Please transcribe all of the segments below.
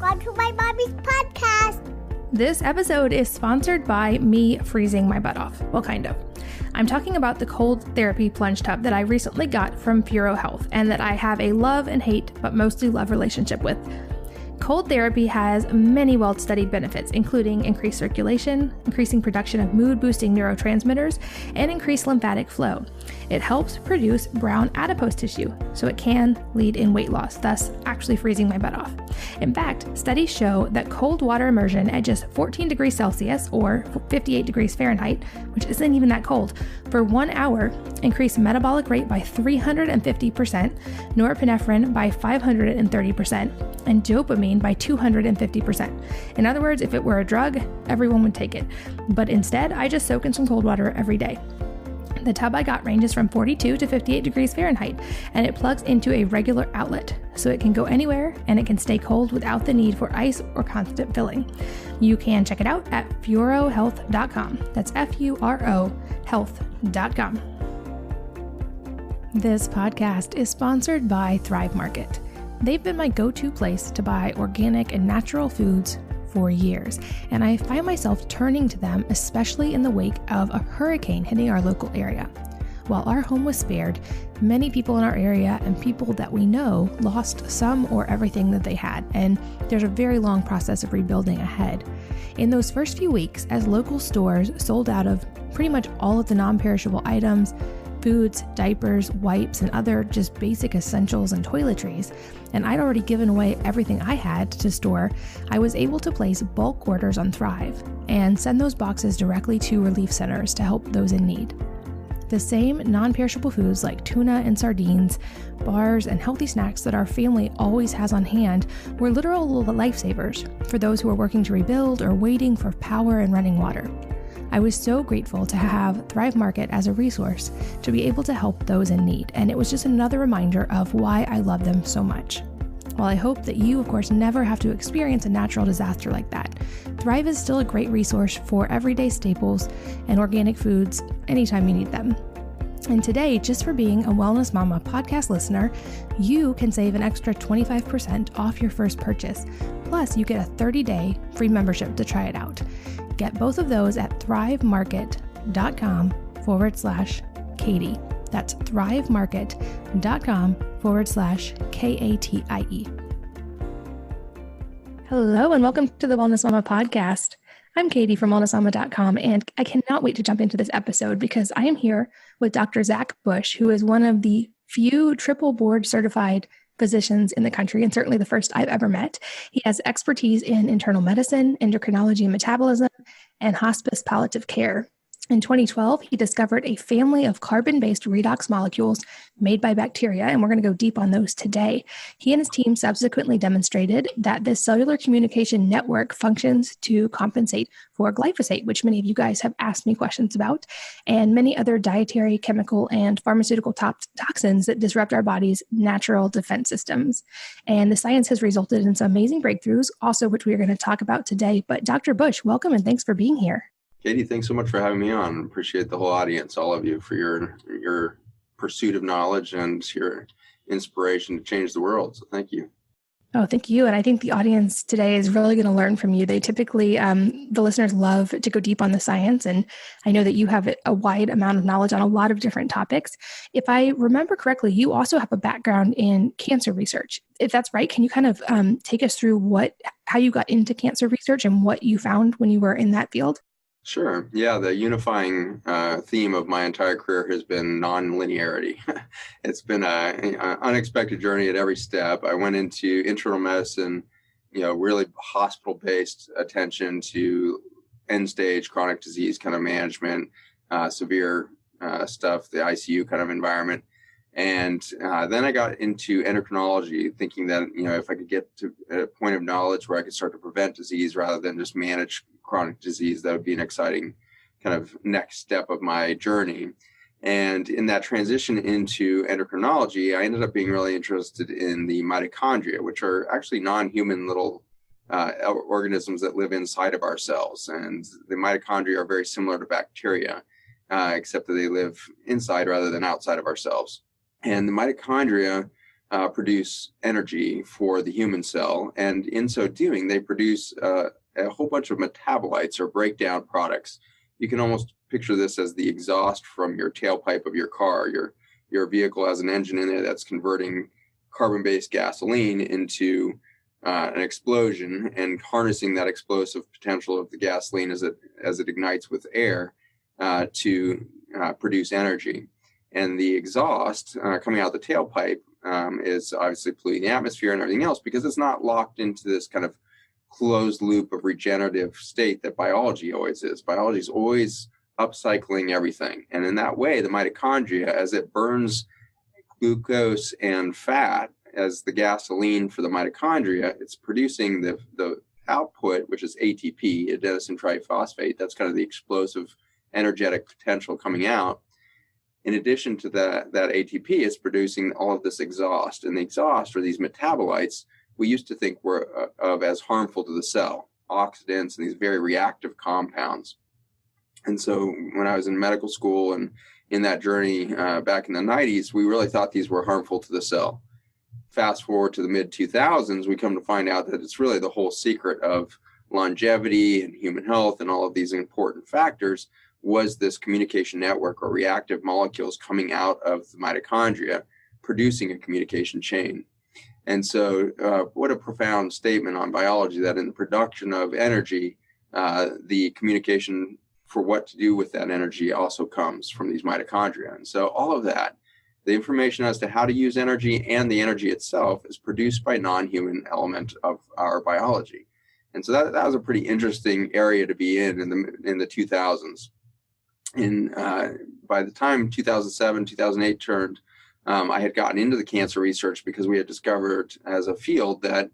Welcome to my mommy's podcast. This episode is sponsored by me freezing my butt off. Well, kind of. I'm talking about the cold therapy plunge tub that I recently got from Puro Health and that I have a love and hate, but mostly love relationship with. Cold therapy has many well-studied benefits, including increased circulation, increasing production of mood-boosting neurotransmitters, and increased lymphatic flow. It helps produce brown adipose tissue, so it can lead in weight loss, thus actually freezing my butt off. In fact, studies show that cold water immersion at just 14 degrees Celsius or 58 degrees Fahrenheit, which isn't even that cold, for 1 hour increased metabolic rate by 350%, norepinephrine by 530%, and dopamine by 250%. In other words, if it were a drug, everyone would take it. But instead, I just soak in some cold water every day. The tub I got ranges from 42 to 58 degrees Fahrenheit, and it plugs into a regular outlet, so it can go anywhere and it can stay cold without the need for ice or constant filling. You can check it out at furohealth.com. That's F-U-R-O health.com. This podcast is sponsored by Thrive Market. They've been my go-to place to buy organic and natural foods for years, and I find myself turning to them, especially in the wake of a hurricane hitting our local area. While our home was spared, many people in our area and people that we know lost some or everything that they had, and there's a very long process of rebuilding ahead. In those first few weeks, as local stores sold out of pretty much all of the non-perishable items, foods, diapers, wipes, and other just basic essentials and toiletries, and I'd already given away everything I had to store, I was able to place bulk orders on Thrive and send those boxes directly to relief centers to help those in need. The same non-perishable foods like tuna and sardines, bars, and healthy snacks that our family always has on hand were literal lifesavers for those who are working to rebuild or waiting for power and running water. I was so grateful to have Thrive Market as a resource to be able to help those in need, and it was just another reminder of why I love them so much. While I hope that you, of course, never have to experience a natural disaster like that, Thrive is still a great resource for everyday staples and organic foods anytime you need them. And today, just for being a Wellness Mama podcast listener, you can save an extra 25% off your first purchase. Plus, you get a 30-day free membership to try it out. Get both of those at thrivemarket.com/Katie. That's thrivemarket.com/KATIE. Hello, and welcome to the Wellness Mama podcast. I'm Katie from wellnessmama.com, and I cannot wait to jump into this episode because I am here with Dr. Zach Bush, who is one of the few triple board certified physicians in the country, and certainly the first I've ever met. He has expertise in internal medicine, endocrinology and metabolism, and hospice palliative care. In 2012, he discovered a family of carbon-based redox molecules made by bacteria, and we're going to go deep on those today. He and his team subsequently demonstrated that this cellular communication network functions to compensate for glyphosate, which many of you guys have asked me questions about, and many other dietary, chemical, and pharmaceutical toxins that disrupt our body's natural defense systems. And the science has resulted in some amazing breakthroughs, also which we are going to talk about today. But Dr. Bush, welcome and thanks for being here. Katie, thanks so much for having me on. Appreciate the whole audience, all of you, for your pursuit of knowledge and your inspiration to change the world. So thank you. Oh, thank you. And I think the audience today is really going to learn from you. They typically, the listeners love to go deep on the science. And I know that you have a wide amount of knowledge on a lot of different topics. If I remember correctly, you also have a background in cancer research. If that's right, can you kind of take us through how you got into cancer research and what you found when you were in that field? Sure. Yeah, the unifying theme of my entire career has been non-linearity. It's been an unexpected journey at every step. I went into internal medicine, really hospital-based attention to end-stage chronic disease kind of management, severe stuff, the ICU kind of environment. And then I got into endocrinology, thinking that, if I could get to a point of knowledge where I could start to prevent disease rather than just manage chronic disease, that would be an exciting kind of next step of my journey. And in that transition into endocrinology, I ended up being really interested in the mitochondria, which are actually non-human little organisms that live inside of our cells. And the mitochondria are very similar to bacteria, except that they live inside rather than outside of our cells. And the mitochondria produce energy for the human cell. And in so doing, they produce a whole bunch of metabolites or breakdown products. You can almost picture this as the exhaust from your tailpipe of your car. Your vehicle has an engine in there that's converting carbon-based gasoline into an explosion and harnessing that explosive potential of the gasoline as it ignites with air to produce energy. And the exhaust coming out the tailpipe is obviously polluting the atmosphere and everything else because it's not locked into this kind of closed loop of regenerative state that biology always is. Biology is always upcycling everything. And in that way, the mitochondria, as it burns glucose and fat as the gasoline for the mitochondria, it's producing the output, which is ATP, adenosine triphosphate. That's kind of the explosive energetic potential coming out. In addition to that ATP, it's producing all of this exhaust. And the exhaust, or these metabolites, we used to think were of as harmful to the cell, oxidants and these very reactive compounds. And so when I was in medical school and in that journey back in the 90s, we really thought these were harmful to the cell. Fast forward to the mid-2000s, we come to find out that it's really the whole secret of longevity and human health and all of these important factors was this communication network or reactive molecules coming out of the mitochondria, producing a communication chain. And so what a profound statement on biology, that in the production of energy, the communication for what to do with that energy also comes from these mitochondria. And so all of that, the information as to how to use energy and the energy itself is produced by non-human element of our biology. And so that was a pretty interesting area to be in the 2000s. By the time 2007, 2008 turned, I had gotten into the cancer research because we had discovered as a field that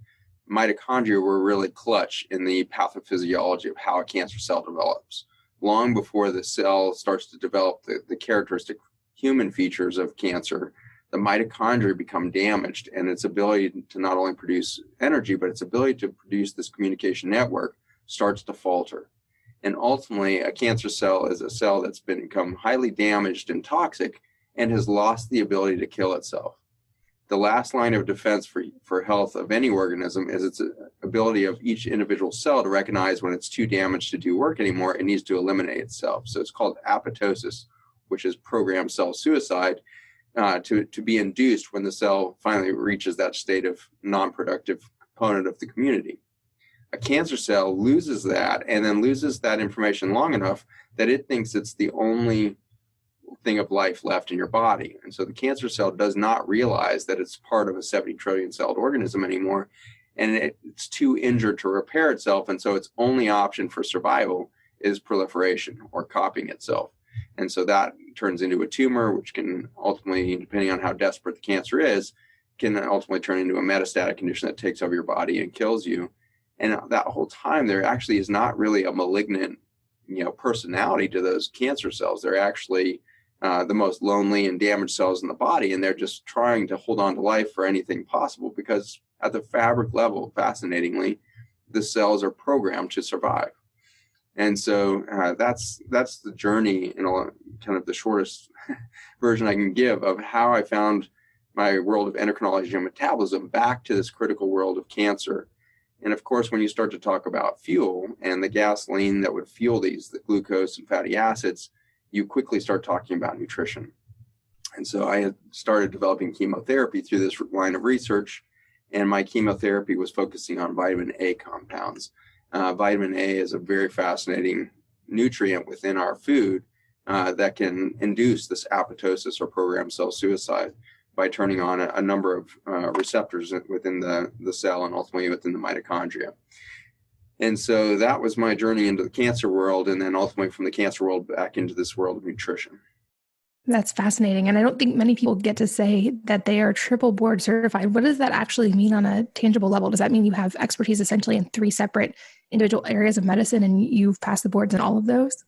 mitochondria were really clutch in the pathophysiology of how a cancer cell develops. Long before the cell starts to develop the characteristic human features of cancer, the mitochondria become damaged, and its ability to not only produce energy, but its ability to produce this communication network starts to falter. And ultimately, a cancer cell is a cell that's become highly damaged and toxic and has lost the ability to kill itself. The last line of defense for health of any organism is its ability of each individual cell to recognize when it's too damaged to do work anymore, it needs to eliminate itself. So it's called apoptosis, which is programmed cell suicide, to be induced when the cell finally reaches that state of non-productive component of the community. A cancer cell loses that and then loses that information long enough that it thinks it's the only thing of life left in your body. And so the cancer cell does not realize that it's part of a 70 trillion celled organism anymore, and it's too injured to repair itself. And so its only option for survival is proliferation or copying itself. And so that turns into a tumor, which can ultimately, depending on how desperate the cancer is, can ultimately turn into a metastatic condition that takes over your body and kills you. And that whole time, there actually is not really a malignant, personality to those cancer cells. They're actually the most lonely and damaged cells in the body, and they're just trying to hold on to life for anything possible because at the fabric level, fascinatingly, the cells are programmed to survive. And so that's the journey in kind of the shortest version I can give of how I found my world of endocrinology and metabolism back to this critical world of cancer. And of course, when you start to talk about fuel and the gasoline that would fuel these, the glucose and fatty acids, you quickly start talking about nutrition. And so I had started developing chemotherapy through this line of research, and my chemotherapy was focusing on vitamin A compounds. Vitamin A is a very fascinating nutrient within our food that can induce this apoptosis or programmed cell suicide by turning on a number of receptors within the cell and ultimately within the mitochondria. And so that was my journey into the cancer world, and then ultimately from the cancer world back into this world of nutrition. That's fascinating. And I don't think many people get to say that they are triple board certified. What does that actually mean on a tangible level? Does that mean you have expertise essentially in 3 separate individual areas of medicine and you've passed the boards in all of those?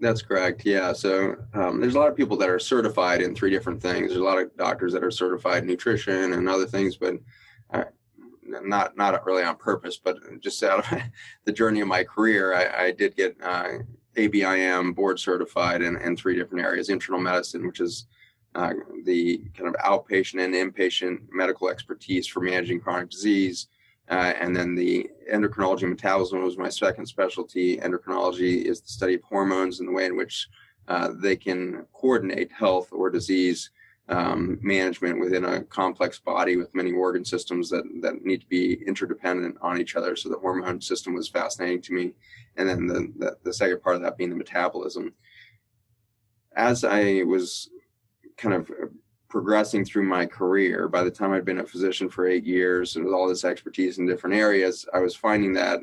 That's correct. Yeah. So there's a lot of people that are certified in 3 different things. There's a lot of doctors that are certified in nutrition and other things, but not really on purpose, but just out of the journey of my career, I did get ABIM board certified in 3 different areas: internal medicine, which is the kind of outpatient and inpatient medical expertise for managing chronic disease. And then the endocrinology and metabolism was my second specialty. Endocrinology is the study of hormones and the way in which they can coordinate health or disease management within a complex body with many organ systems that need to be interdependent on each other. So the hormone system was fascinating to me. And then the second part of that being the metabolism. As I was kind of progressing through my career, by the time I'd been a physician for 8 years and with all this expertise in different areas, I was finding that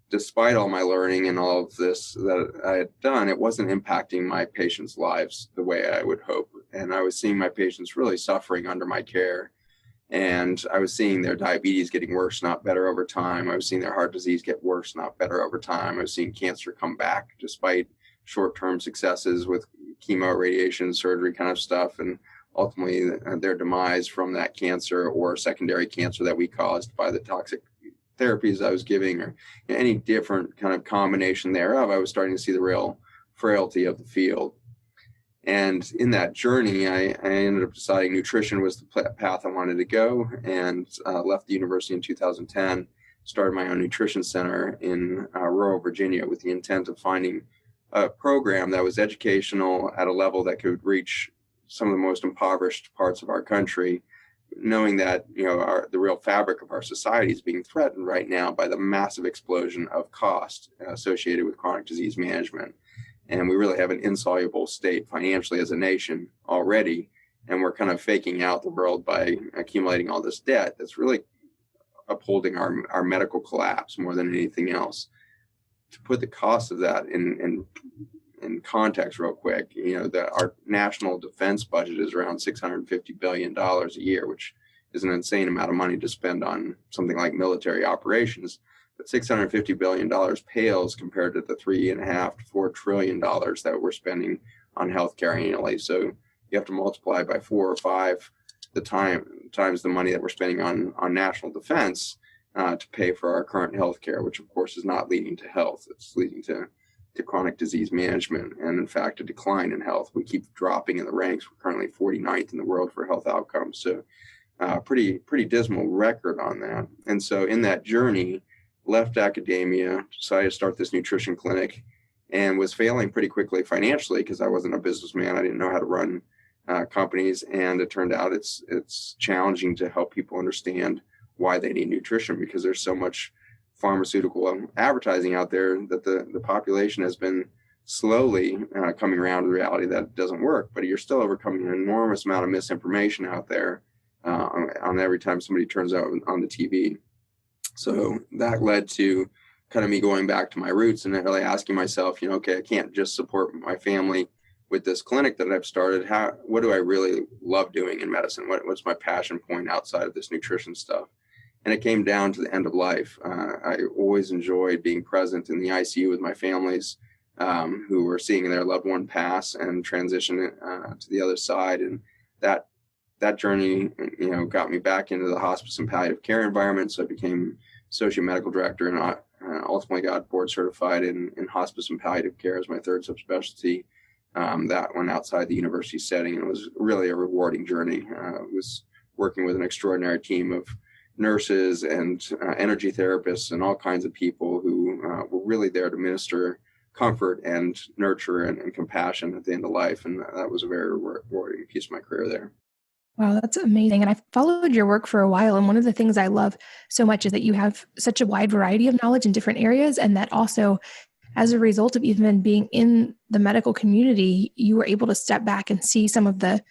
despite all my learning and all of this that I had done, it wasn't impacting my patients' lives the way I would hope. And I was seeing my patients really suffering under my care. And I was seeing their diabetes getting worse, not better over time. I was seeing their heart disease get worse, not better over time. I was seeing cancer come back despite short-term successes with chemo, radiation, surgery kind of stuff. And ultimately their demise from that cancer or secondary cancer that we caused by the toxic therapies I was giving, or any different kind of combination thereof. I was starting to see the real frailty of the field. And in that journey, I ended up deciding nutrition was the path I wanted to go, and left the university in 2010, started my own nutrition center in rural Virginia with the intent of finding a program that was educational at a level that could reach some of the most impoverished parts of our country, knowing that the real fabric of our society is being threatened right now by the massive explosion of cost associated with chronic disease management. And we really have an insoluble state financially as a nation already, and we're kind of faking out the world by accumulating all this debt that's really upholding our medical collapse more than anything else. To put the cost of that in context real quick, our national defense budget is around $650 billion a year, which is an insane amount of money to spend on something like military operations. But $650 billion pales compared to the $3.5 to $4 trillion that we're spending on healthcare annually. So you have to multiply by 4 or 5 times the money that we're spending on national defense to pay for our current healthcare, which of course is not leading to health. It's leading to chronic disease management, and in fact, a decline in health. We keep dropping in the ranks. We're currently 49th in the world for health outcomes. So pretty dismal record on that. And so in that journey, left academia, decided to start this nutrition clinic, and was failing pretty quickly financially because I wasn't a businessman. I didn't know how to run companies. And it turned out it's challenging to help people understand why they need nutrition, because there's so much pharmaceutical advertising out there that the population has been slowly coming around to the reality that it doesn't work. But you're still overcoming an enormous amount of misinformation out there on every time somebody turns out on the TV. So that led to kind of me going back to my roots and really asking myself, okay, I can't just support my family with this clinic that I've started. What do I really love doing in medicine? What's my passion point outside of this nutrition stuff? And it came down to the end of life. I always enjoyed being present in the ICU with my families who were seeing their loved one pass and transition to the other side. And that journey, got me back into the hospice and palliative care environment. So I became associate medical director and ultimately got board certified in hospice and palliative care as my third subspecialty. That went outside the university setting, and it was really a rewarding journey. I was working with an extraordinary team of nurses and energy therapists and all kinds of people who were really there to minister comfort and nurture and compassion at the end of life. And that was a very rewarding piece of my career there. Wow, that's amazing. And I've followed your work for a while. And one of the things I love so much is that you have such a wide variety of knowledge in different areas. And that also, as a result of even being in the medical community, you were able to step back and see some of the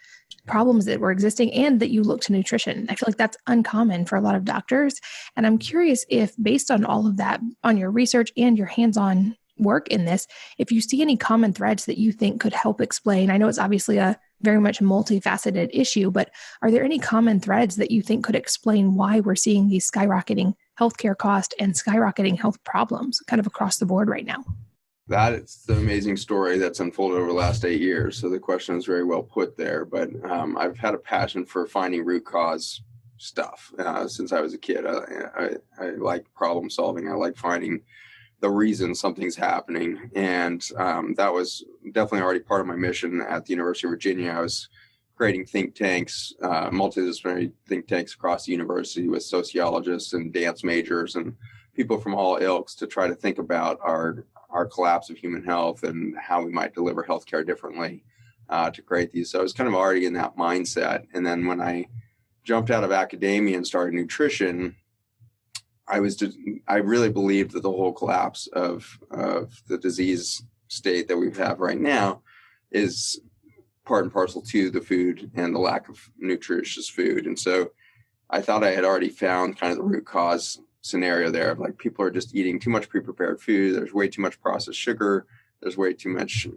problems that were existing and that you look to nutrition. I feel like that's uncommon for a lot of doctors. And I'm curious if, based on all of that, on your research and your hands-on work in this, if you see any common threads that you think could help explain. I know it's obviously a very much multifaceted issue, but are there any common threads that you think could explain why we're seeing these skyrocketing healthcare costs and skyrocketing health problems kind of across the board right now? That is the amazing story that's unfolded over the last 8 years. So the question is very well put there, but I've had a passion for finding root cause stuff since I was a kid. I like problem solving. I like finding the reason something's happening. And that was definitely already part of my mission at the University of Virginia. I was creating think tanks, multidisciplinary think tanks across the university with sociologists and dance majors and people from all ilks to try to think about our collapse of human health and how we might deliver healthcare differently to create these. So I was kind of already in that mindset. And then when I jumped out of academia and started nutrition, I really believed that the whole collapse of the disease state that we have right now is part and parcel to the food and the lack of nutritious food. And so I thought I had already found kind of the root cause scenario there of like people are just eating too much pre-prepared food. There's way too much processed sugar. There's way too much,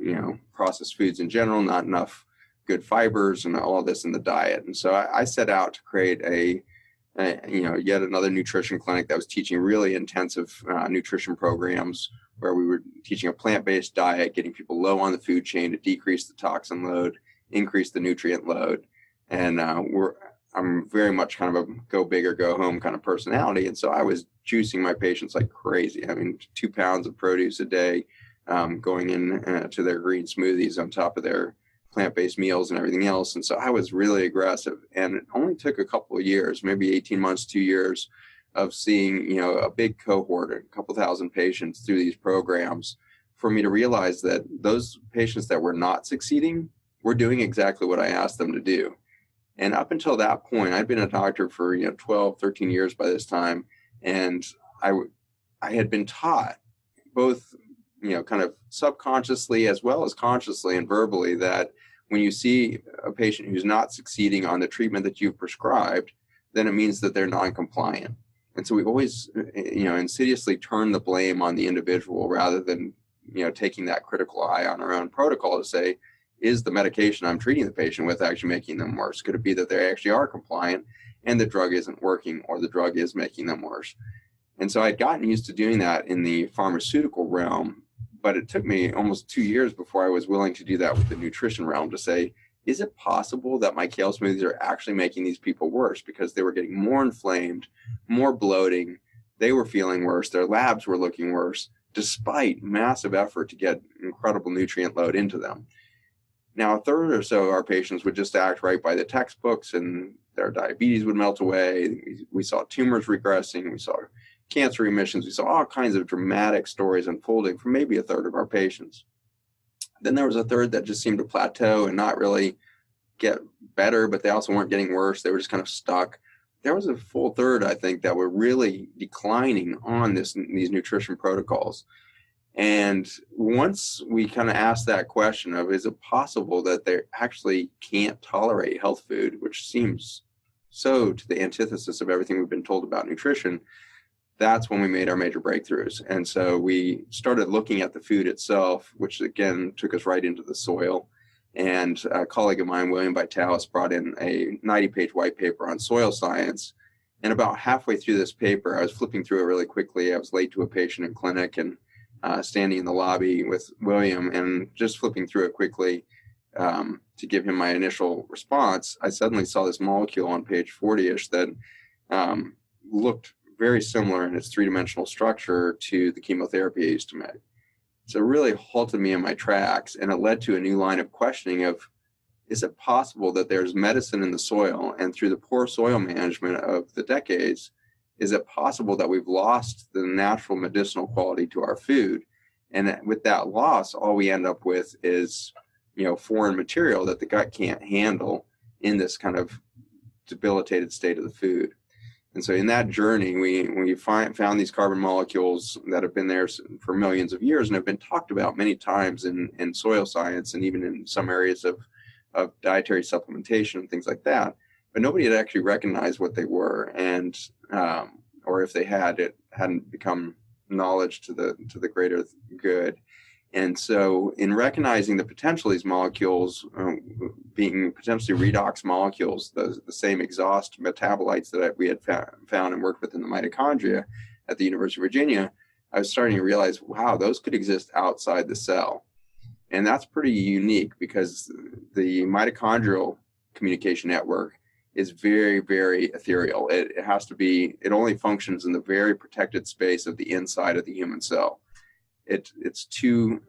processed foods in general, not enough good fibers and all this in the diet. And so I set out to create yet another nutrition clinic that was teaching really intensive nutrition programs where we were teaching a plant-based diet, getting people low on the food chain to decrease the toxin load, increase the nutrient load. And I'm very much kind of a go big or go home kind of personality. And so I was juicing my patients like crazy. I mean, 2 pounds of produce a day, going in to their green smoothies on top of their plant-based meals and everything else. And so I was really aggressive, and it only took a couple of years, maybe 18 months, 2 years of seeing, a big cohort, a couple thousand patients through these programs for me to realize that those patients that were not succeeding were doing exactly what I asked them to do. And up until that point, I'd been a doctor for, 12, 13 years by this time. And I had been taught both, kind of subconsciously as well as consciously and verbally that when you see a patient who's not succeeding on the treatment that you've prescribed, then it means that they're non-compliant. And so we always, insidiously turn the blame on the individual rather than, taking that critical eye on our own protocol to say, is the medication I'm treating the patient with actually making them worse? Could it be that they actually are compliant and the drug isn't working, or the drug is making them worse? And so I'd gotten used to doing that in the pharmaceutical realm, but it took me almost 2 years before I was willing to do that with the nutrition realm to say, is it possible that my kale smoothies are actually making these people worse because they were getting more inflamed, more bloating, they were feeling worse, their labs were looking worse, despite massive effort to get incredible nutrient load into them. Now, a third or so of our patients would just act right by the textbooks and their diabetes would melt away. We saw tumors regressing. We saw cancer remissions. We saw all kinds of dramatic stories unfolding for maybe a third of our patients. Then there was a third that just seemed to plateau and not really get better, but they also weren't getting worse. They were just kind of stuck. There was a full third, I think, that were really declining on these nutrition protocols. And once we kind of asked that question of, is it possible that they actually can't tolerate health food, which seems so to the antithesis of everything we've been told about nutrition, that's when we made our major breakthroughs. And so we started looking at the food itself, which again took us right into the soil. And a colleague of mine, William Vitalis, brought in a 90-page white paper on soil science. And about halfway through this paper, I was flipping through it really quickly. I was late to a patient in clinic and standing in the lobby with William and just flipping through it quickly to give him my initial response. I suddenly saw this molecule on page 40-ish that looked very similar in its three-dimensional structure to the chemotherapy I used to make. So it really halted me in my tracks, and it led to a new line of questioning of, is it possible that there's medicine in the soil, and through the poor soil management of the decades, is it possible that we've lost the natural medicinal quality to our food? And with that loss, all we end up with is, foreign material that the gut can't handle in this kind of debilitated state of the food. And so in that journey, we found these carbon molecules that have been there for millions of years and have been talked about many times in soil science and even in some areas of dietary supplementation and things like that. But nobody had actually recognized what they were, and or if they had, it hadn't become knowledge to the greater good. And so in recognizing the potential of these molecules being potentially redox molecules, the same exhaust metabolites that we had found and worked with in the mitochondria at the University of Virginia, I was starting to realize, wow, those could exist outside the cell. And that's pretty unique because the mitochondrial communication network is very, very ethereal. It only functions in the very protected space of the inside of the human cell. It's too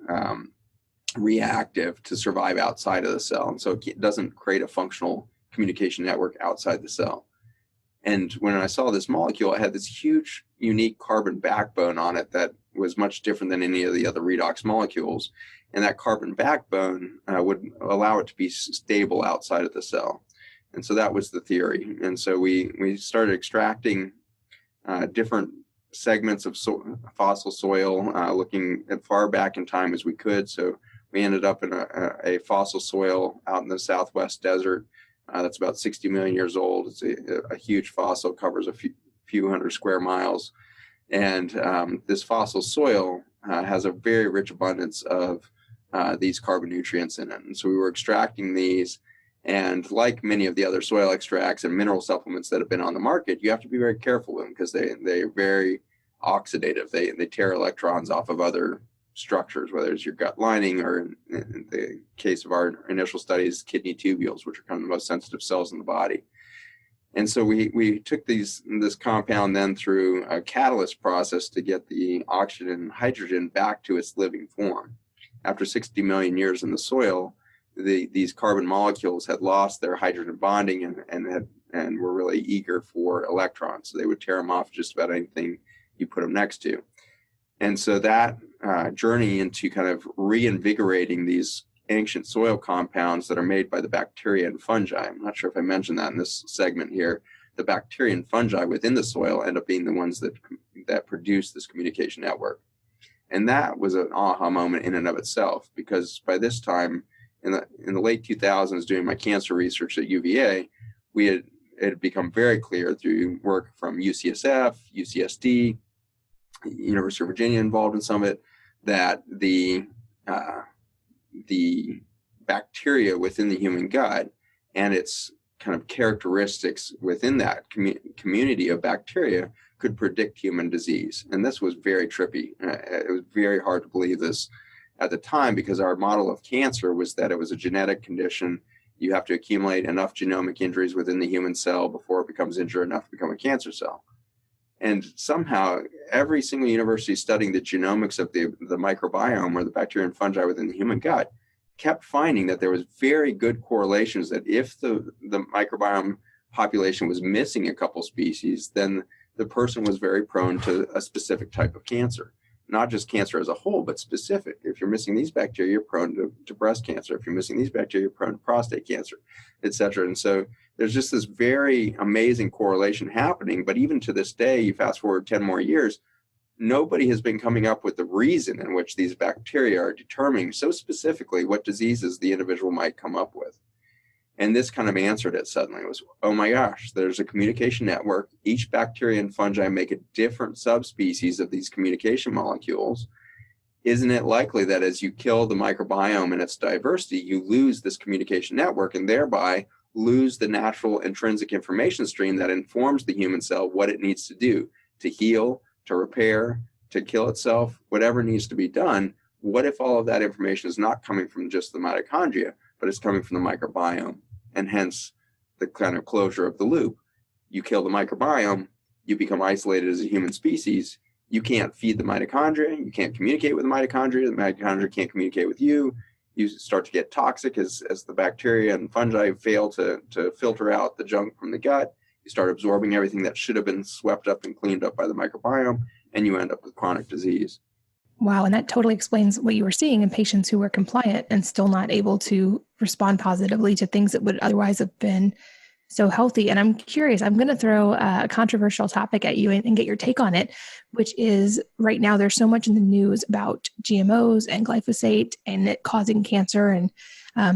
reactive to survive outside of the cell. And so it doesn't create a functional communication network outside the cell. And when I saw this molecule, it had this huge, unique carbon backbone on it that was much different than any of the other redox molecules. And that carbon backbone would allow it to be stable outside of the cell. And so that was the theory. And so we started extracting different segments of fossil soil, looking as far back in time as we could. So we ended up in a fossil soil out in the Southwest desert. That's about 60 million years old. It's a huge fossil, covers a few hundred square miles. And this fossil soil has a very rich abundance of these carbon nutrients in it. And so we were extracting these. And like many of the other soil extracts and mineral supplements that have been on the market, you have to be very careful with them because they're very oxidative. They tear electrons off of other structures, whether it's your gut lining or in the case of our initial studies, kidney tubules, which are kind of the most sensitive cells in the body. And so we took this compound then through a catalyst process to get the oxygen and hydrogen back to its living form. After 60 million years in the soil, these carbon molecules had lost their hydrogen bonding and were really eager for electrons. So they would tear them off just about anything you put them next to. And so that journey into kind of reinvigorating these ancient soil compounds that are made by the bacteria and fungi. I'm not sure if I mentioned that in this segment here. The bacteria and fungi within the soil end up being the ones that produce this communication network. And that was an aha moment in and of itself, because by this time, in the late 2000s, doing my cancer research at UVA, it had become very clear through work from UCSF, UCSD, University of Virginia involved in some of it, that the bacteria within the human gut and its kind of characteristics within that community of bacteria could predict human disease. And this was very trippy. It was very hard to believe this at the time, because our model of cancer was that it was a genetic condition. You have to accumulate enough genomic injuries within the human cell before it becomes injured enough to become a cancer cell. And somehow every single university studying the genomics of the microbiome, or the bacteria and fungi within the human gut, kept finding that there was very good correlations that if the microbiome population was missing a couple species, then the person was very prone to a specific type of cancer. Not just cancer as a whole, but specific. If you're missing these bacteria, you're prone to breast cancer. If you're missing these bacteria, you're prone to prostate cancer, et cetera. And so there's just this very amazing correlation happening. But even to this day, you fast forward 10 more years, nobody has been coming up with the reason in which these bacteria are determining so specifically what diseases the individual might come up with. And this kind of answered it suddenly. It was, oh my gosh, there's a communication network. Each bacteria and fungi make a different subspecies of these communication molecules. Isn't it likely that as you kill the microbiome and its diversity, you lose this communication network and thereby lose the natural intrinsic information stream that informs the human cell what it needs to do to heal, to repair, to kill itself, whatever needs to be done? What if all of that information is not coming from just the mitochondria, but it's coming from the microbiome? And hence the kind of closure of the loop. You kill the microbiome, you become isolated as a human species. You can't feed the mitochondria. You can't communicate with the mitochondria. The mitochondria can't communicate with you. You start to get toxic as the bacteria and fungi fail to filter out the junk from the gut. You start absorbing everything that should have been swept up and cleaned up by the microbiome, and you end up with chronic disease. Wow. And that totally explains what you were seeing in patients who were compliant and still not able to respond positively to things that would otherwise have been so healthy. And I'm curious, I'm going to throw a controversial topic at you and get your take on it, which is right now there's so much in the news about GMOs and glyphosate and it causing cancer. And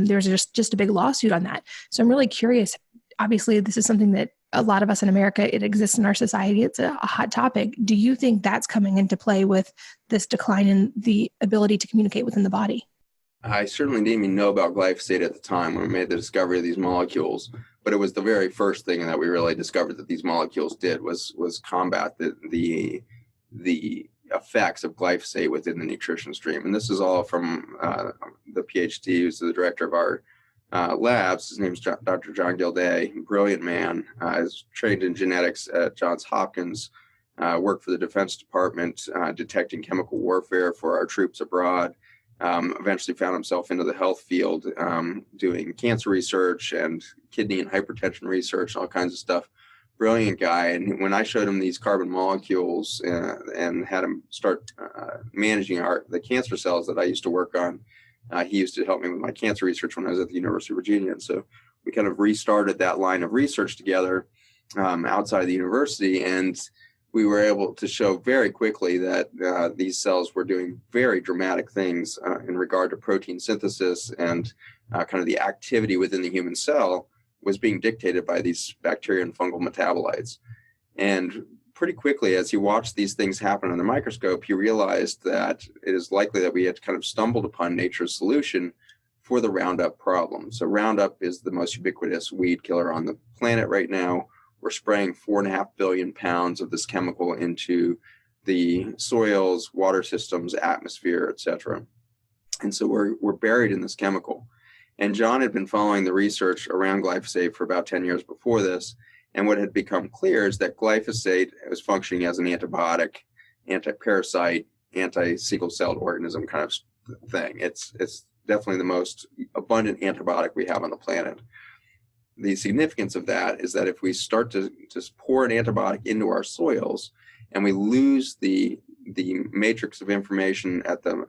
there's just a big lawsuit on that. So I'm really curious. Obviously, this is something that a lot of us in America, it exists in our society. It's a hot topic. Do you think that's coming into play with this decline in the ability to communicate within the body? I certainly didn't even know about glyphosate at the time when we made the discovery of these molecules, but it was the very first thing that we really discovered that these molecules did was combat the effects of glyphosate within the nutrition stream. And this is all from the PhD, who's the director of our labs. His name is Dr. John Gilday, brilliant man, is trained in genetics at Johns Hopkins, worked for the Defense Department, detecting chemical warfare for our troops abroad, eventually found himself into the health field, doing cancer research and kidney and hypertension research, all kinds of stuff. Brilliant guy. And when I showed him these carbon molecules and had him start managing the cancer cells that I used to work on, he used to help me with my cancer research when I was at the University of Virginia. And so we kind of restarted that line of research together outside of the university. And we were able to show very quickly that these cells were doing very dramatic things in regard to protein synthesis, and kind of the activity within the human cell was being dictated by these bacteria and fungal metabolites. And pretty quickly, as he watched these things happen under the microscope, he realized that it is likely that we had kind of stumbled upon nature's solution for the Roundup problem. So Roundup is the most ubiquitous weed killer on the planet right now. We're spraying 4.5 billion pounds of this chemical into the soils, water systems, atmosphere, etc. And so we're buried in this chemical. And John had been following the research around glyphosate for about 10 years before this. And what had become clear is that glyphosate was functioning as an antibiotic, anti-parasite, anti-single-celled organism kind of thing. It's definitely the most abundant antibiotic we have on the planet. The significance of that is that if we start to pour an antibiotic into our soils and we lose the matrix of information at the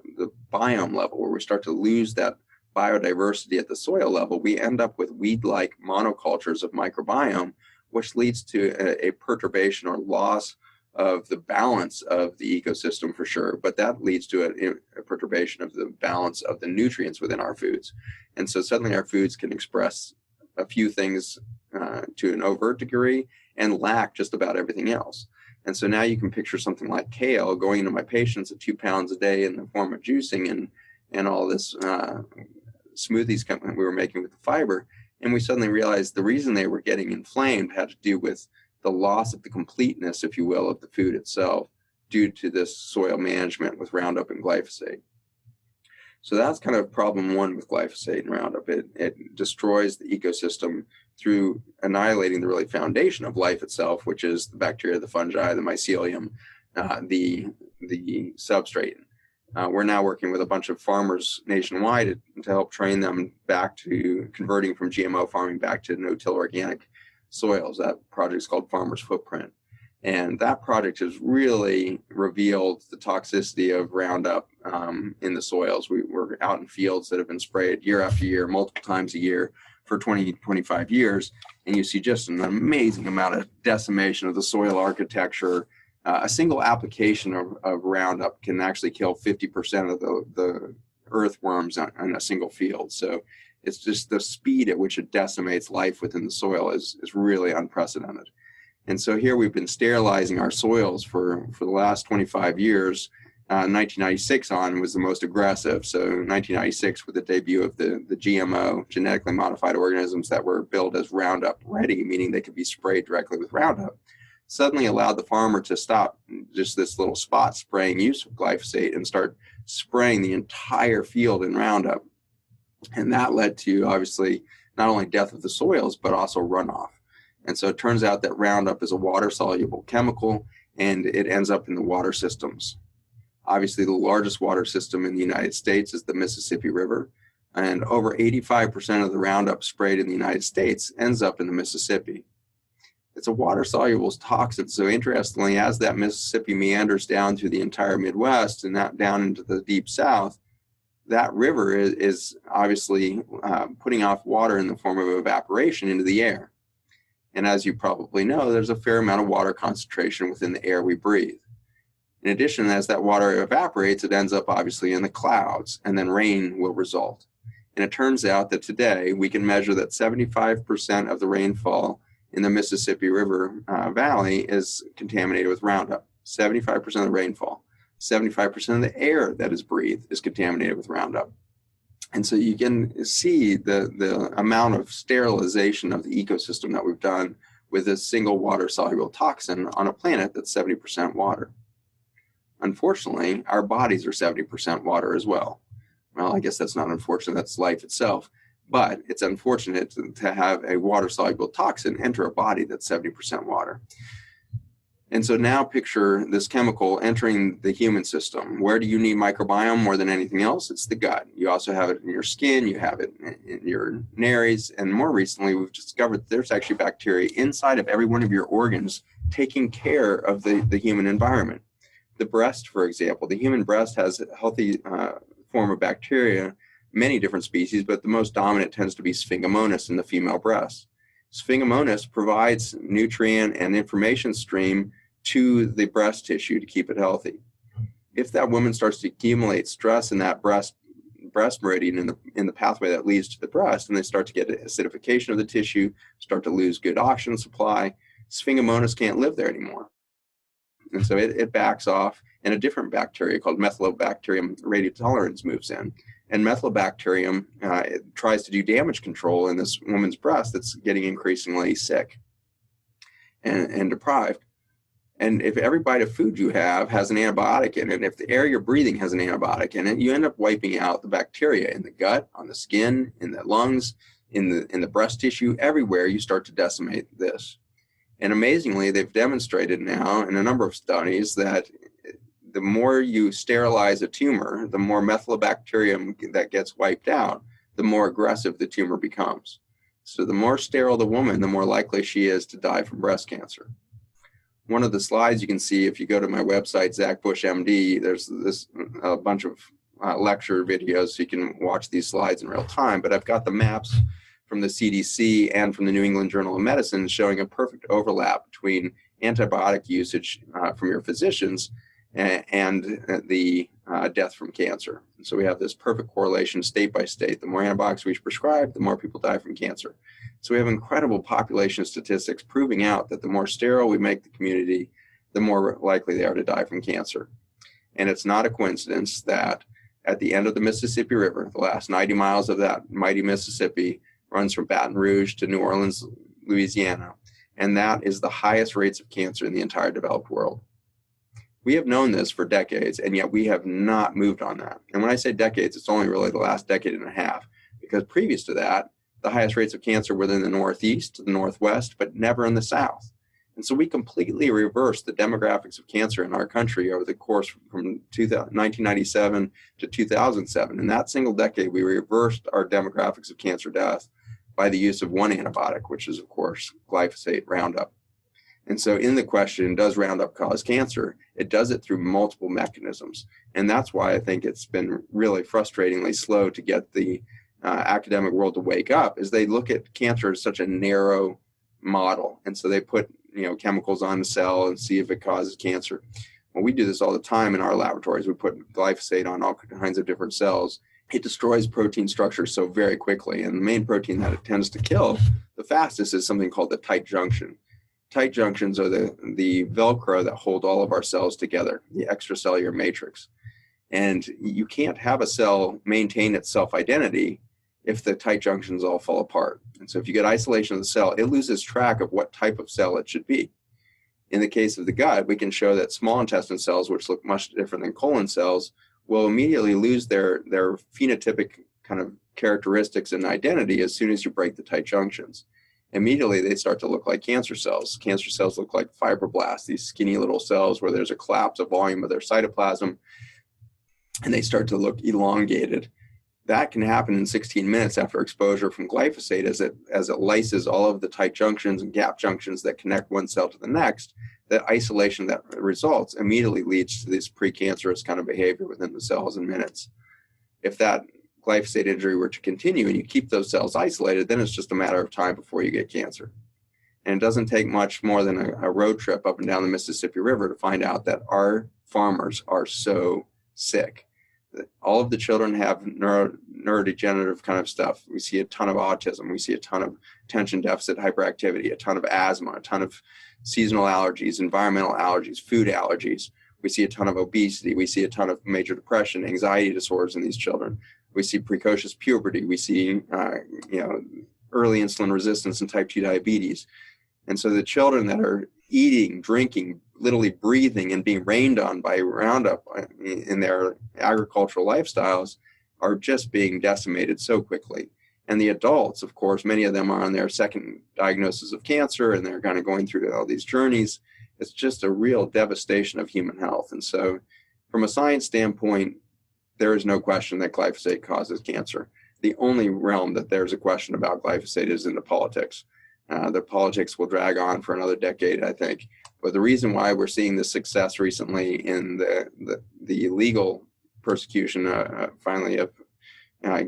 biome level, where we start to lose that biodiversity at the soil level, we end up with weed-like monocultures of microbiome, which leads to a perturbation or loss of the balance of the ecosystem for sure, but that leads to a perturbation of the balance of the nutrients within our foods. And so suddenly our foods can express a few things to an overt degree and lack just about everything else. And so now you can picture something like kale going into my patients at 2 pounds a day in the form of juicing and all this smoothies we were making with the fiber. And we suddenly realized the reason they were getting inflamed had to do with the loss of the completeness, if you will, of the food itself due to this soil management with Roundup and glyphosate. So that's kind of problem one with glyphosate and Roundup. It destroys the ecosystem through annihilating the really foundation of life itself, which is the bacteria, the fungi, the mycelium, the substrate. We're now working with a bunch of farmers nationwide to help train them back to converting from GMO farming back to no-till organic soils. That project is called Farmer's Footprint. And that project has really revealed the toxicity of Roundup in the soils. We're out in fields that have been sprayed year after year, multiple times a year for 20, 25 years. And you see just an amazing amount of decimation of the soil architecture. A single application of Roundup can actually kill 50% of the earthworms on a single field. So it's just the speed at which it decimates life within the soil is really unprecedented. And so here we've been sterilizing our soils for the last 25 years. 1996 on was the most aggressive. So 1996 with the debut of the GMO, genetically modified organisms that were billed as Roundup ready, meaning they could be sprayed directly with Roundup, suddenly allowed the farmer to stop just this little spot spraying use of glyphosate and start spraying the entire field in Roundup. And that led to, obviously, not only death of the soils, but also runoff. And so it turns out that Roundup is a water-soluble chemical, and it ends up in the water systems. Obviously, the largest water system in the United States is the Mississippi River, and over 85% of the Roundup sprayed in the United States ends up in the Mississippi. It's a water-soluble toxin, so interestingly, as that Mississippi meanders down through the entire Midwest and down into the Deep South, that river is obviously putting off water in the form of evaporation into the air. And as you probably know, there's a fair amount of water concentration within the air we breathe. In addition, as that water evaporates, it ends up obviously in the clouds, and then rain will result. And it turns out that today we can measure that 75% of the rainfall in the Mississippi River Valley is contaminated with Roundup. 75% of the rainfall. 75% of the air that is breathed is contaminated with Roundup. And so you can see the amount of sterilization of the ecosystem that we've done with this single water-soluble toxin on a planet that's 70% water. Unfortunately, our bodies are 70% water as well. Well, I guess that's not unfortunate, that's life itself. But it's unfortunate to have a water-soluble toxin enter a body that's 70% water. And so now picture this chemical entering the human system. Where do you need microbiome more than anything else? It's the gut. You also have it in your skin, you have it in your nares, and more recently we've discovered that there's actually bacteria inside of every one of your organs taking care of the human environment. The breast, for example, the human breast has a healthy form of bacteria, many different species, but the most dominant tends to be Sphingomonas in the female breast. Sphingomonas provides nutrient and information stream to the breast tissue to keep it healthy. If that woman starts to accumulate stress in that breast meridian in the pathway that leads to the breast, and they start to get acidification of the tissue, start to lose good oxygen supply, Sphingomonas can't live there anymore. And so it backs off, and a different bacteria called Methylobacterium radiotolerans moves in. And Methylobacterium tries to do damage control in this woman's breast that's getting increasingly sick and deprived. And if every bite of food you have has an antibiotic in it, if the air you're breathing has an antibiotic in it, you end up wiping out the bacteria in the gut, on the skin, in the lungs, in the breast tissue, everywhere you start to decimate this. And amazingly, they've demonstrated now in a number of studies that the more you sterilize a tumor, the more methylobacterium that gets wiped out, the more aggressive the tumor becomes. So the more sterile the woman, the more likely she is to die from breast cancer. One of the slides you can see, if you go to my website, Zach Bush MD, there's a bunch of lecture videos, so you can watch these slides in real time. But I've got the maps from the CDC and from the New England Journal of Medicine showing a perfect overlap between antibiotic usage from your physicians and the death from cancer. And so we have this perfect correlation state by state. The more antibiotics we prescribe, the more people die from cancer. So we have incredible population statistics proving out that the more sterile we make the community, the more likely they are to die from cancer. And it's not a coincidence that at the end of the Mississippi River, the last 90 miles of that mighty Mississippi runs from Baton Rouge to New Orleans, Louisiana. And that is the highest rates of cancer in the entire developed world. We have known this for decades, and yet we have not moved on that. And when I say decades, it's only really the last decade and a half, because previous to that, the highest rates of cancer were in the Northeast, the Northwest, but never in the South. And so we completely reversed the demographics of cancer in our country over the course from 1997 to 2007. In that single decade, we reversed our demographics of cancer death by the use of one antibiotic, which is, of course, glyphosate Roundup. And so in the question, does Roundup cause cancer? It does it through multiple mechanisms. And that's why I think it's been really frustratingly slow to get the academic world to wake up, is they look at cancer as such a narrow model. And so they put chemicals on the cell and see if it causes cancer. Well, we do this all the time in our laboratories. We put glyphosate on all kinds of different cells. It destroys protein structures so very quickly. And the main protein that it tends to kill the fastest is something called the tight junction. Tight junctions are the Velcro that hold all of our cells together, the extracellular matrix. And you can't have a cell maintain its self-identity if the tight junctions all fall apart. And so if you get isolation of the cell, it loses track of what type of cell it should be. In the case of the gut, we can show that small intestine cells, which look much different than colon cells, will immediately lose their phenotypic kind of characteristics and identity as soon as you break the tight junctions. Immediately, they start to look like cancer cells. Cancer cells look like fibroblasts, these skinny little cells where there's a collapse of volume of their cytoplasm, and they start to look elongated. That can happen in 16 minutes after exposure from glyphosate as it lyses all of the tight junctions and gap junctions that connect one cell to the next. That isolation that results immediately leads to this precancerous kind of behavior within the cells in minutes. If that glyphosate injury were to continue and you keep those cells isolated, then it's just a matter of time before you get cancer. And it doesn't take much more than a road trip up and down the Mississippi River to find out that our farmers are so sick. All of the children have neurodegenerative kind of stuff. We see a ton of autism. We see a ton of attention deficit hyperactivity, a ton of asthma, a ton of seasonal allergies, environmental allergies, food allergies. We see a ton of obesity. We see a ton of major depression, anxiety disorders in these children. We see precocious puberty. We see, early insulin resistance and type 2 diabetes. And so the children that are eating, drinking, literally breathing and being rained on by Roundup in their agricultural lifestyles are just being decimated so quickly. And the adults, of course, many of them are on their second diagnosis of cancer, and they're kind of going through all these journeys. it's just a real devastation of human health. And so from a science standpoint, there is no question that glyphosate causes cancer. The only realm that there's a question about glyphosate is in the politics. The politics will drag on for another decade, I think. But the reason why we're seeing this success recently in the legal persecution, finally, of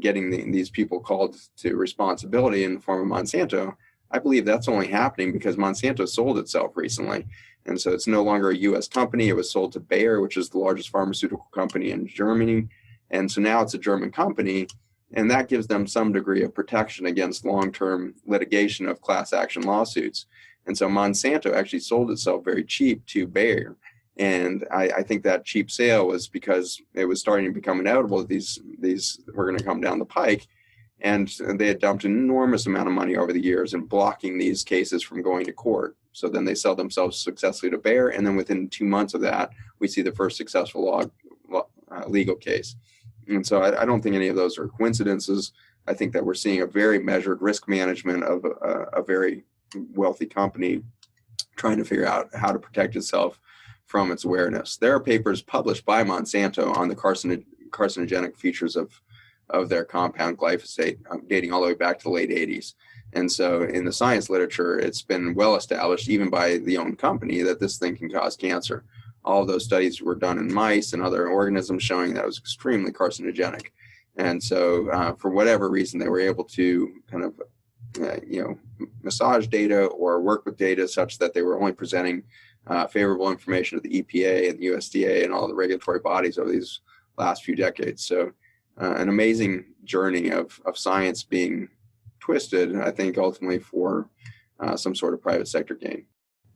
getting these people called to responsibility in the form of Monsanto, I believe that's only happening because Monsanto sold itself recently. And so it's no longer a U.S. company. It was sold to Bayer, which is the largest pharmaceutical company in Germany. And so now it's a German company, and that gives them some degree of protection against long-term litigation of class action lawsuits. And so Monsanto actually sold itself very cheap to Bayer. And I think that cheap sale was because it was starting to become inevitable that these were going to come down the pike. And they had dumped an enormous amount of money over the years in blocking these cases from going to court. So then they sell themselves successfully to Bayer. And then within 2 months of that, we see the first successful legal case. And so I don't think any of those are coincidences. I think that we're seeing a very measured risk management of a very wealthy company trying to figure out how to protect itself from its awareness. There are papers published by Monsanto on the carcinogenic features of their compound glyphosate, dating all the way back to the late 80s. And so in the science literature, it's been well established, even by the own company, that this thing can cause cancer. All of those studies were done in mice and other organisms showing that it was extremely carcinogenic. And so for whatever reason, they were able to kind of, massage data or work with data such that they were only presenting favorable information to the EPA and the USDA and all the regulatory bodies over these last few decades. So an amazing journey of science being twisted, I think, ultimately for some sort of private sector gain.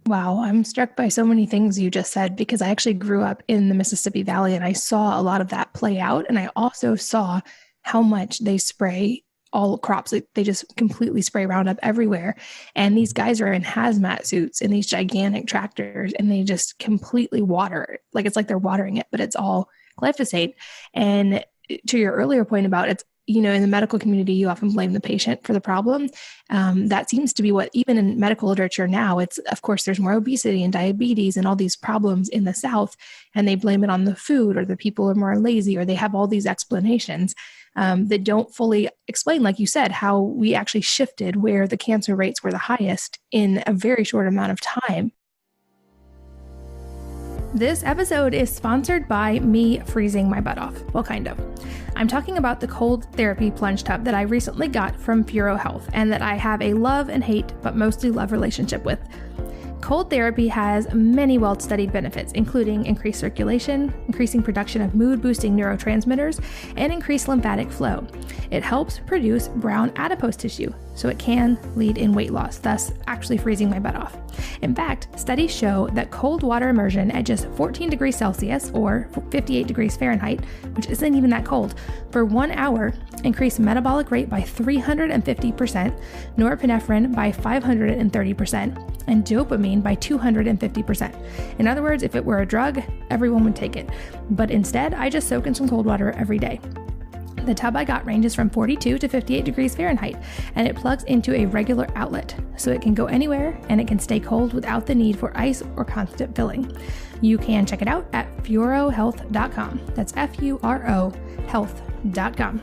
Wow, I'm struck by so many things you just said because I actually grew up in the Mississippi Valley and I saw a lot of that play out. And I also saw how much they spray all crops. They just completely spray Roundup everywhere. And these guys are in hazmat suits in these gigantic tractors and they just completely water it. Like it's like they're watering it, but it's all glyphosate. And to your earlier point about it's, in the medical community, you often blame the patient for the problem. That seems to be what, even in medical literature now, it's, of course, there's more obesity and diabetes and all these problems in the South, and they blame it on the food or the people are more lazy, or they have all these explanations that don't fully explain, like you said, how we actually shifted where the cancer rates were the highest in a very short amount of time. This episode is sponsored by me freezing my butt off. Well, kind of. I'm talking about the cold therapy plunge tub that I recently got from Furo Health and that I have a love and hate, but mostly love relationship with. Cold therapy has many well-studied benefits, including increased circulation, increasing production of mood-boosting neurotransmitters, and increased lymphatic flow. It helps produce brown adipose tissue, so it can lead in weight loss, thus actually freezing my butt off. In fact, studies show that cold water immersion at just 14 degrees Celsius or 58 degrees Fahrenheit, which isn't even that cold, for 1 hour increased metabolic rate by 350%, norepinephrine by 530%, and dopamine by 250%. In other words, if it were a drug, everyone would take it. But instead, I just soak in some cold water every day. The tub I got ranges from 42 to 58 degrees Fahrenheit, and it plugs into a regular outlet, so it can go anywhere and it can stay cold without the need for ice or constant filling. You can check it out at furohealth.com. That's Furo health.com.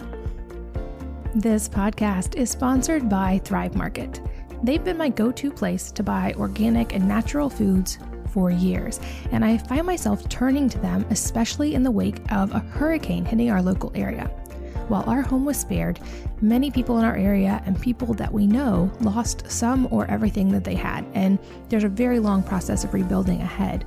This podcast is sponsored by Thrive Market. They've been my go-to place to buy organic and natural foods for years, and I find myself turning to them, especially in the wake of a hurricane hitting our local area. While our home was spared, many people in our area and people that we know lost some or everything that they had, and there's a very long process of rebuilding ahead.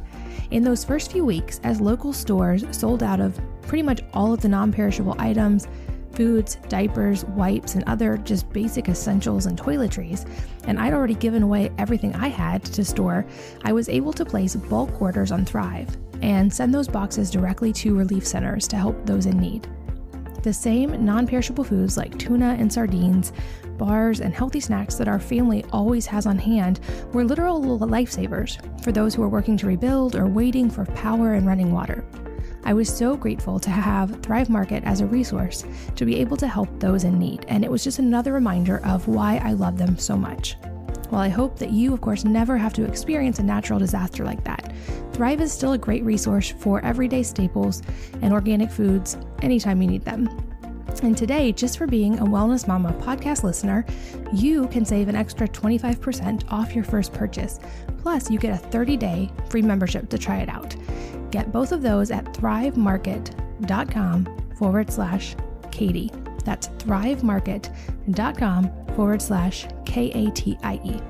In those first few weeks, as local stores sold out of pretty much all of the non-perishable items, foods, diapers, wipes, and other just basic essentials and toiletries, and I'd already given away everything I had to store, I was able to place bulk orders on Thrive and send those boxes directly to relief centers to help those in need. The same non-perishable foods like tuna and sardines, bars, and healthy snacks that our family always has on hand were literal lifesavers for those who are working to rebuild or waiting for power and running water. I was so grateful to have Thrive Market as a resource to be able to help those in need, and it was just another reminder of why I love them so much. While I hope that you, of course, never have to experience a natural disaster like that, Thrive is still a great resource for everyday staples and organic foods anytime you need them. And today, just for being a Wellness Mama podcast listener, you can save an extra 25% off your first purchase. Plus, you get a 30-day free membership to try it out. Get both of those at thrivemarket.com/Katie. That's thrivemarket.com/KATIE.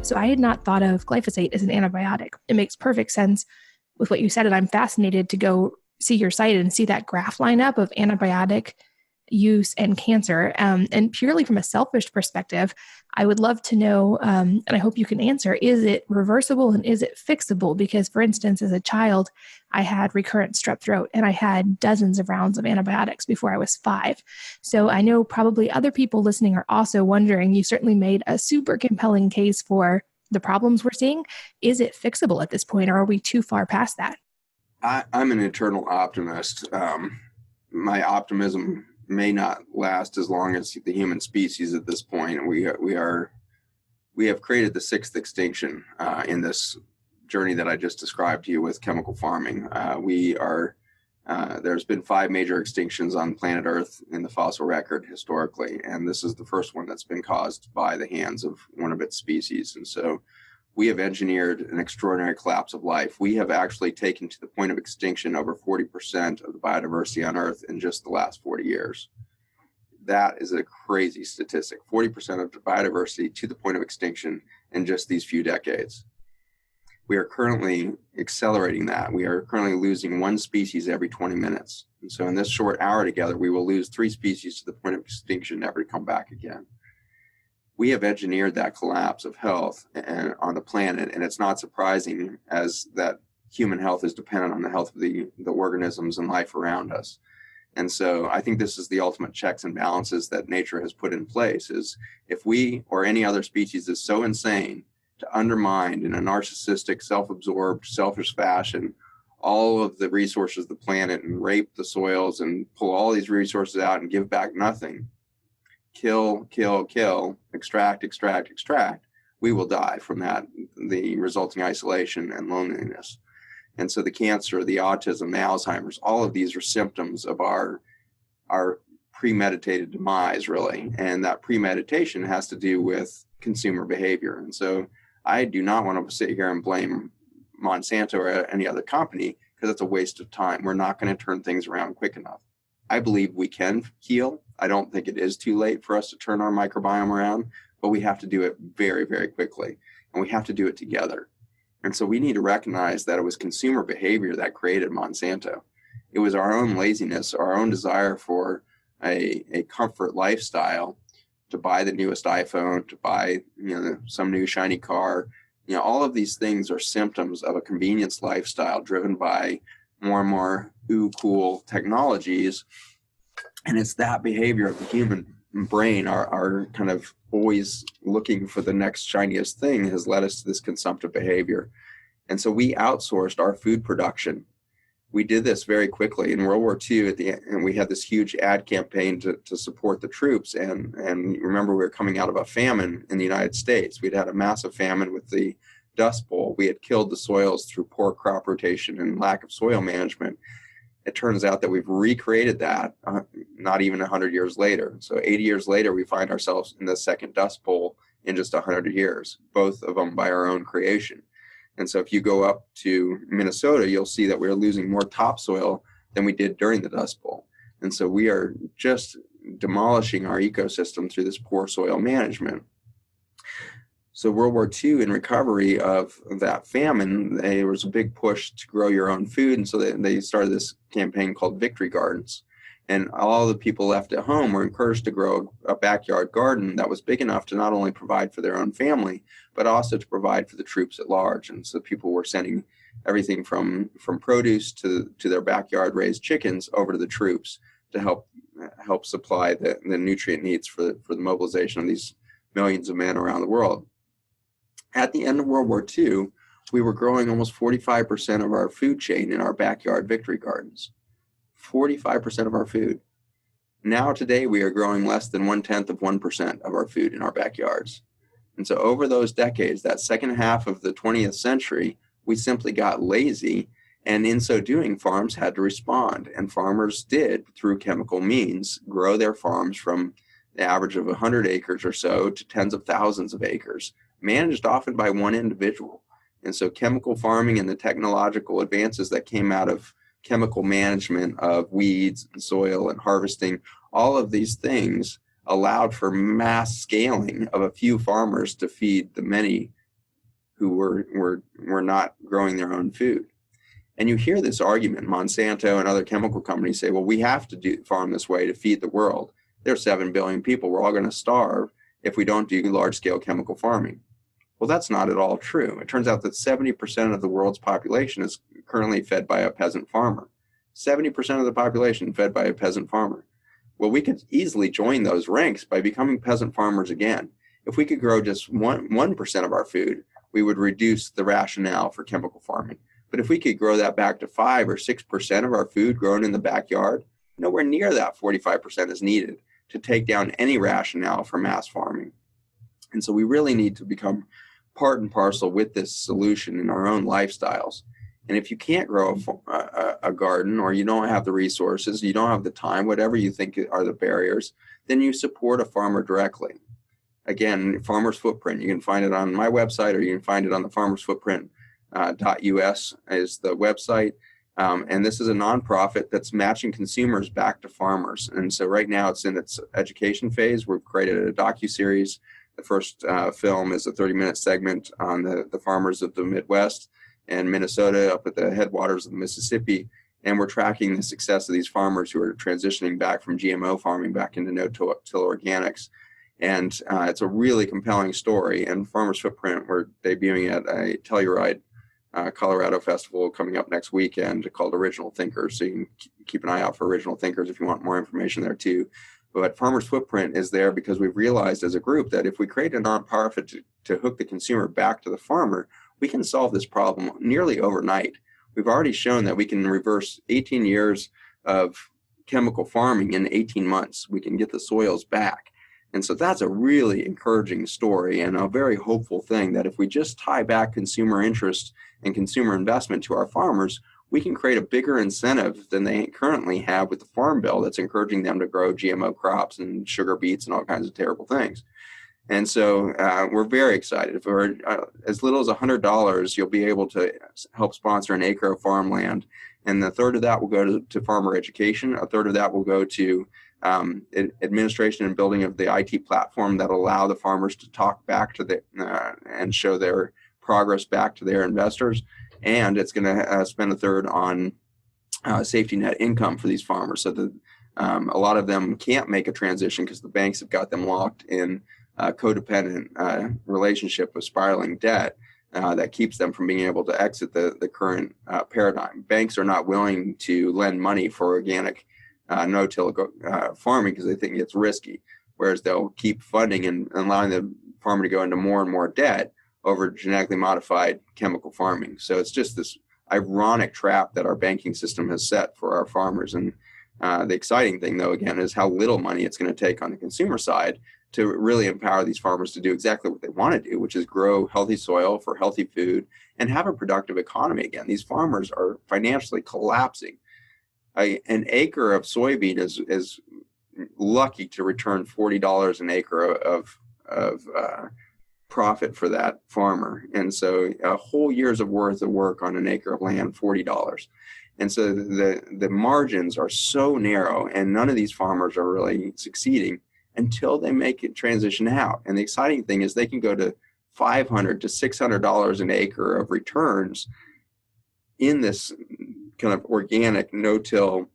So I had not thought of glyphosate as an antibiotic. It makes perfect sense with what you said, and I'm fascinated to go see your site and see that graph lineup of antibiotic use and cancer. And purely from a selfish perspective, I would love to know, and I hope you can answer, is it reversible and is it fixable? Because, for instance, as a child, I had recurrent strep throat and I had dozens of rounds of antibiotics before I was 5. So I know probably other people listening are also wondering, you certainly made a super compelling case for the problems we're seeing. Is it fixable at this point, or are we too far past that? I'm an eternal optimist. My optimism may not last as long as the human species at this point. We have created the 6th extinction in this journey that I just described to you with chemical farming. There's been 5 major extinctions on planet Earth in the fossil record historically, and this is the first one that's been caused by the hands of one of its species. And so we have engineered an extraordinary collapse of life. We have actually taken to the point of extinction over 40% of the biodiversity on Earth in just the last 40 years. That is a crazy statistic. 40% of the biodiversity to the point of extinction in just these few decades. We are currently accelerating that. We are currently losing 1 species every 20 minutes. And so in this short hour together, we will lose 3 species to the point of extinction, never to come back again. We have engineered that collapse of health on the planet, and it's not surprising as that human health is dependent on the health of the organisms and life around us. And so I think this is the ultimate checks and balances that nature has put in place, is if we or any other species is so insane to undermine in a narcissistic, self-absorbed, selfish fashion all of the resources of the planet and rape the soils and pull all these resources out and give back nothing, kill, extract, we will die from that, the resulting isolation and loneliness. And so the cancer, the autism, the Alzheimer's, all of these are symptoms of our premeditated demise, really. And that premeditation has to do with consumer behavior. And so I do not want to sit here and blame Monsanto or any other company, because it's a waste of time. We're not going to turn things around quick enough. I believe we can heal. I don't think it is too late for us to turn our microbiome around, but we have to do it very, very quickly, and we have to do it together. And so we need to recognize that it was consumer behavior that created Monsanto. It was our own laziness, our own desire for a comfort lifestyle, to buy the newest iPhone, to buy some new shiny car. All of these things are symptoms of a convenience lifestyle driven by more and more cool technologies. And it's that behavior of the human brain, our kind of always looking for the next shiniest thing, has led us to this consumptive behavior. And so we outsourced our food production. We did this very quickly in World War II and we had this huge ad campaign to support the troops. And remember, we were coming out of a famine in the United States. We'd had a massive famine with the Dust Bowl. We had killed the soils through poor crop rotation and lack of soil management. It turns out that we've recreated that not even 100 years later. So 80 years later, we find ourselves in the second Dust Bowl in just 100 years, both of them by our own creation. And so if you go up to Minnesota, you'll see that we're losing more topsoil than we did during the Dust Bowl. And so we are just demolishing our ecosystem through this poor soil management. So World War II, in recovery of that famine, there was a big push to grow your own food. And so they started this campaign called Victory Gardens. And all the people left at home were encouraged to grow a backyard garden that was big enough to not only provide for their own family, but also to provide for the troops at large. And so people were sending everything from produce to their backyard raised chickens over to the troops to help supply the nutrient needs for the mobilization of these millions of men around the world. At the end of World War II, we were growing almost 45% of our food chain in our backyard victory gardens. 45% of our food. Now today, we are growing less than 1/10 of 1% of our food in our backyards. And so over those decades, that second half of the 20th century, we simply got lazy. And in so doing, farms had to respond. And farmers did, through chemical means, grow their farms from the average of 100 acres or so to tens of thousands of acres, managed often by one individual. And so chemical farming and the technological advances that came out of chemical management of weeds and soil and harvesting, all of these things allowed for mass scaling of a few farmers to feed the many who were not growing their own food. And you hear this argument, Monsanto and other chemical companies say, well, we have to farm this way to feed the world. There's 7 billion people. We're all going to starve if we don't do large-scale chemical farming. Well, that's not at all true. It turns out that 70% of the world's population is currently fed by a peasant farmer. 70% of the population fed by a peasant farmer. Well, we could easily join those ranks by becoming peasant farmers again. If we could grow just 1% of our food, we would reduce the rationale for chemical farming. But if we could grow that back to 5 or 6% of our food grown in the backyard, nowhere near that 45% is needed to take down any rationale for mass farming. And so we really need to become part and parcel with this solution in our own lifestyles. And if you can't grow a garden, or you don't have the resources, you don't have the time, whatever you think are the barriers, then you support a farmer directly. Again, Farmer's Footprint, you can find it on my website, or you can find it on the Farmer's Footprint. .us is the website. And this is a nonprofit that's matching consumers back to farmers. And so right now it's in its education phase. We've created a docuseries. The first film is a 30-minute segment on the farmers of the Midwest and Minnesota up at the headwaters of the Mississippi. And we're tracking the success of these farmers who are transitioning back from GMO farming back into no-till organics. And it's a really compelling story. And Farmer's Footprint, we're debuting at a Telluride Colorado festival coming up next weekend called Original Thinkers. So you can keep an eye out for Original Thinkers if you want more information there too. But Farmer's Footprint is there because we've realized as a group that if we create a nonprofit to hook the consumer back to the farmer, we can solve this problem nearly overnight. We've already shown that we can reverse 18 years of chemical farming in 18 months. We can get the soils back. And so that's a really encouraging story and a very hopeful thing, that if we just tie back consumer interest and consumer investment to our farmers, we can create a bigger incentive than they currently have with the Farm Bill that's encouraging them to grow GMO crops and sugar beets and all kinds of terrible things. And so we're very excited. If we're as little as $100, you'll be able to help sponsor an acre of farmland. And a third of that will go to farmer education. A third of that will go to administration and building of the IT platform that allow the farmers to talk back to and show their progress back to their investors. And it's going to spend a third on safety net income for these farmers, so that a lot of them can't make a transition because the banks have got them locked in a codependent relationship with spiraling debt that keeps them from being able to exit the current paradigm. Banks are not willing to lend money for organic no-till farming because they think it's risky, whereas they'll keep funding and allowing the farmer to go into more and more debt over genetically modified chemical farming. So it's just this ironic trap that our banking system has set for our farmers. And the exciting thing, though, again, is how little money it's going to take on the consumer side to really empower these farmers to do exactly what they want to do, which is grow healthy soil for healthy food and have a productive economy again. These farmers are financially collapsing. An acre of soybean is lucky to return $40 an acre of profit for that farmer. And so a whole year's worth of work on an acre of land, $40. And so the margins are so narrow, and none of these farmers are really succeeding until they make it transition out. And the exciting thing is they can go to $500 to $600 an acre of returns in this kind of organic, no-till,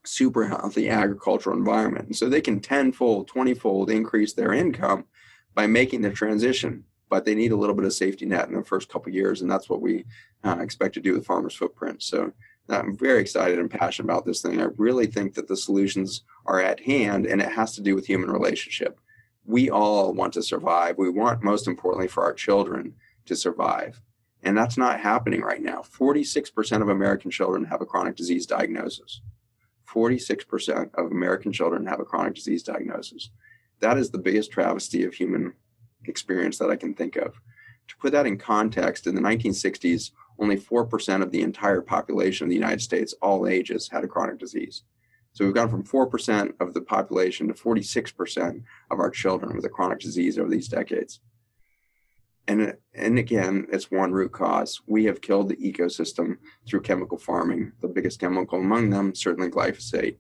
super healthy agricultural environment. And so they can 10-fold, 20-fold increase their income by making the transition, but they need a little bit of safety net in the first couple of years, and that's what we expect to do with Farmer's Footprint. So I'm very excited and passionate about this thing. I really think that the solutions are at hand, and it has to do with human relationship. We all want to survive. We want, most importantly, for our children to survive, and that's not happening right now. 46% of American children have a chronic disease diagnosis. 46% of American children have a chronic disease diagnosis. That is the biggest travesty of human experience that I can think of. To put that in context, in the 1960s, only 4% of the entire population of the United States, all ages, had a chronic disease. So we've gone from 4% of the population to 46% of our children with a chronic disease over these decades. And again, it's one root cause. We have killed the ecosystem through chemical farming, the biggest chemical among them, certainly glyphosate.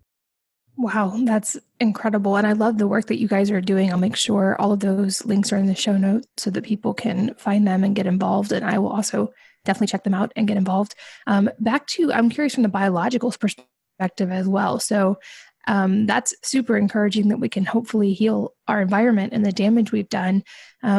Wow, that's incredible. And I love the work that you guys are doing. I'll make sure all of those links are in the show notes so that people can find them and get involved. And I will also definitely check them out and get involved. Back to, I'm curious from the biological perspective as well. So that's super encouraging that we can hopefully heal our environment and the damage we've done.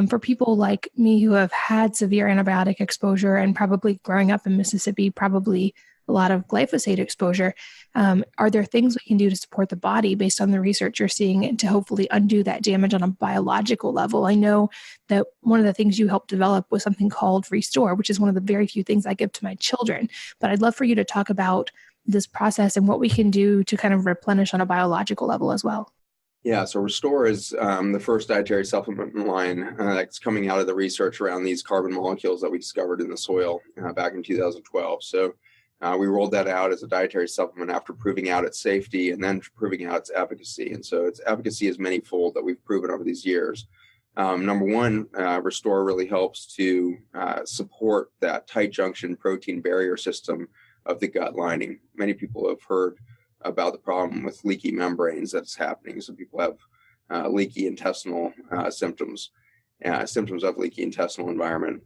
For people like me who have had severe antibiotic exposure and probably growing up in Mississippi, probably a lot of glyphosate exposure, are there things we can do to support the body based on the research you're seeing and to hopefully undo that damage on a biological level? I know that one of the things you helped develop was something called Restore, which is one of the very few things I give to my children. But I'd love for you to talk about this process and what we can do to kind of replenish on a biological level as well. Yeah, so Restore is the first dietary supplement line that's coming out of the research around these carbon molecules that we discovered in the soil back in 2012. So we rolled that out as a dietary supplement after proving out its safety and then proving out its efficacy. And so its efficacy is many-fold that we've proven over these years. Number one, Restore really helps to support that tight junction protein barrier system of the gut lining. Many people have heard about the problem with leaky membranes that's happening. So people have leaky intestinal symptoms of leaky intestinal environment.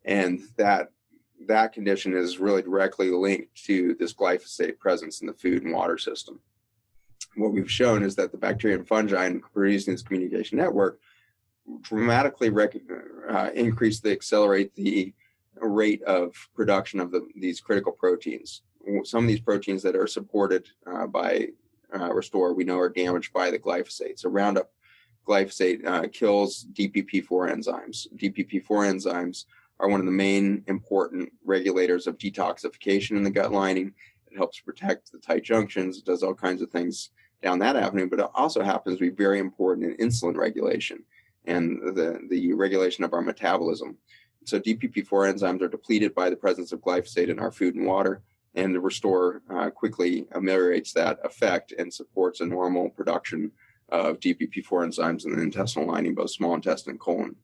And that condition is really directly linked to this glyphosate presence in the food and water system. What we've shown is that the bacteria and fungi producing this communication network dramatically accelerate the rate of production of these critical proteins. Some of these proteins that are supported by Restore, we know are damaged by the glyphosate. So Roundup glyphosate kills DPP4 enzymes. DPP4 enzymes are one of the main important regulators of detoxification in the gut lining. It helps protect the tight junctions. It does all kinds of things down that avenue, but it also happens to be very important in insulin regulation and the regulation of our metabolism. So DPP4 enzymes are depleted by the presence of glyphosate in our food and water, and the Restore quickly ameliorates that effect and supports a normal production of DPP4 enzymes in the intestinal lining, both small intestine and colon.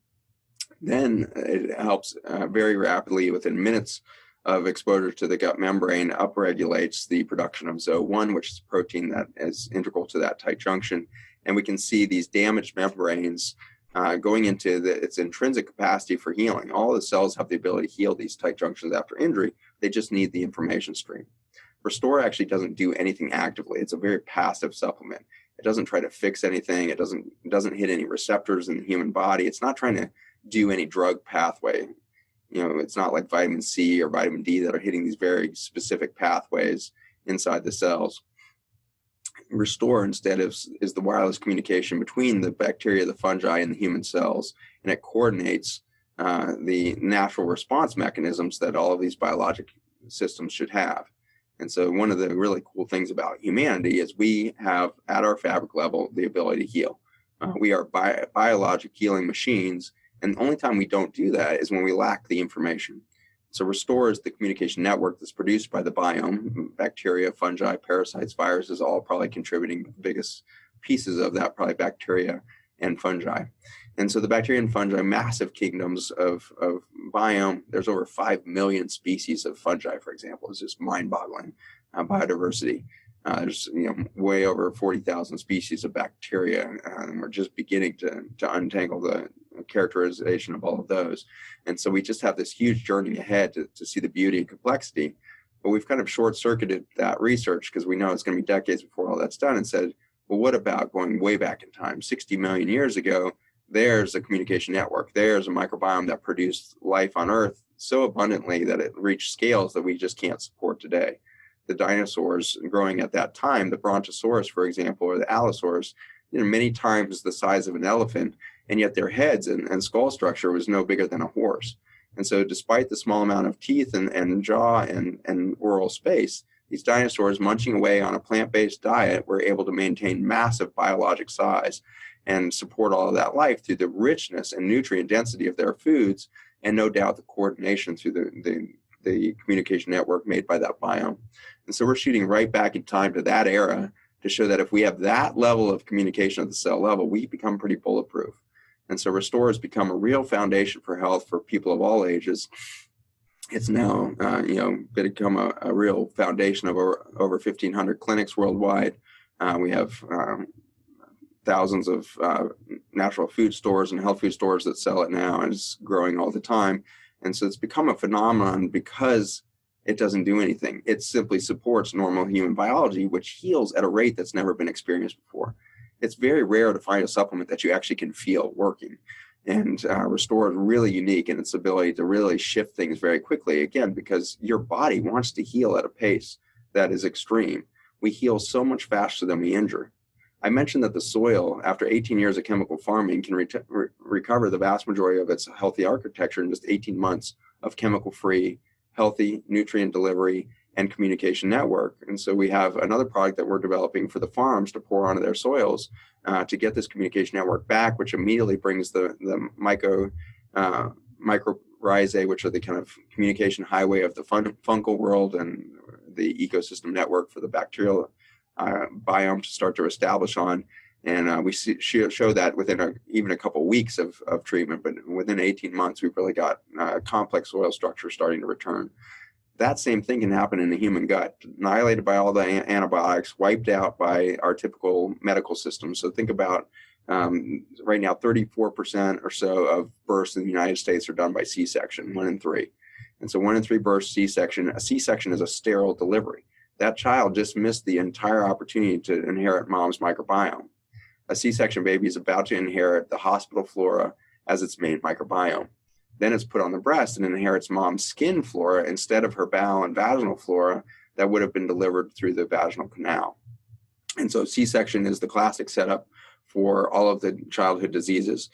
Then it helps very rapidly, within minutes of exposure to the gut membrane, upregulates the production of ZO1, which is a protein that is integral to that tight junction. And we can see these damaged membranes going into its intrinsic capacity for healing. All the cells have the ability to heal these tight junctions after injury. They just need the information stream. Restore actually doesn't do anything actively. It's a very passive supplement. It doesn't try to fix anything. It doesn't hit any receptors in the human body. It's not trying to do any drug pathway. It's not like vitamin C or vitamin D that are hitting these very specific pathways inside the cells. Restore instead is the wireless communication between the bacteria, the fungi, and the human cells, and it coordinates the natural response mechanisms that all of these biologic systems should have. And so one of the really cool things about humanity is we have, at our fabric level, the ability to heal. We are biologic healing machines, and the only time we don't do that is when we lack the information. So Restore is the communication network that's produced by the biome, bacteria, fungi, parasites, viruses, all probably contributing. The biggest pieces of that, probably bacteria and fungi. And so the bacteria and fungi, massive kingdoms of biome. There's over 5 million species of fungi, for example. It's just mind-boggling biodiversity. There's way over 40,000 species of bacteria, and we're just beginning to untangle the characterization of all of those. And so we just have this huge journey ahead to see the beauty and complexity. But we've kind of short-circuited that research because we know it's going to be decades before all that's done, and said, well, what about going way back in time? 60 million years ago, there's a communication network. There's a microbiome that produced life on Earth so abundantly that it reached scales that we just can't support today. The dinosaurs growing at that time, the Brontosaurus, for example, or the Allosaurus, many times the size of an elephant, and yet their heads and skull structure was no bigger than a horse. And so despite the small amount of teeth and jaw and oral space, these dinosaurs munching away on a plant-based diet were able to maintain massive biologic size. and support all of that life through the richness and nutrient density of their foods, and no doubt the coordination through the communication network made by that biome. And so we're shooting right back in time to that era to show that if we have that level of communication at the cell level, we become pretty bulletproof. And so Restore has become a real foundation for health for people of all ages. It's now, become a real foundation of over 1,500 clinics worldwide. We have thousands of natural food stores and health food stores that sell it now, and it's growing all the time. And so it's become a phenomenon because it doesn't do anything. It simply supports normal human biology, which heals at a rate that's never been experienced before. It's very rare to find a supplement that you actually can feel working. And Restore is really unique in its ability to really shift things very quickly, again, because your body wants to heal at a pace that is extreme. We heal so much faster than we injure. I mentioned that the soil, after 18 years of chemical farming, can recover the vast majority of its healthy architecture in just 18 months of chemical-free, healthy nutrient delivery and communication network. And so we have another product that we're developing for the farms to pour onto their soils to get this communication network back, which immediately brings the mycorrhizae, which are the kind of communication highway of the fungal world and the ecosystem network for the bacterial biome to start to establish on. And we show that within even a couple of weeks of treatment, but within 18 months, we've really got complex soil structure starting to return. That same thing can happen in the human gut, annihilated by all the antibiotics, wiped out by our typical medical system. So think about right now, 34% or so of births in the United States are done by C-section, 1 in 3. And so 1 in 3 births C-section. A C-section is a sterile delivery. That child just missed the entire opportunity to inherit mom's microbiome. A C-section baby is about to inherit the hospital flora as its main microbiome. Then it's put on the breast and inherits mom's skin flora instead of her bowel and vaginal flora that would have been delivered through the vaginal canal. And so C-section is the classic setup for all of the childhood diseases.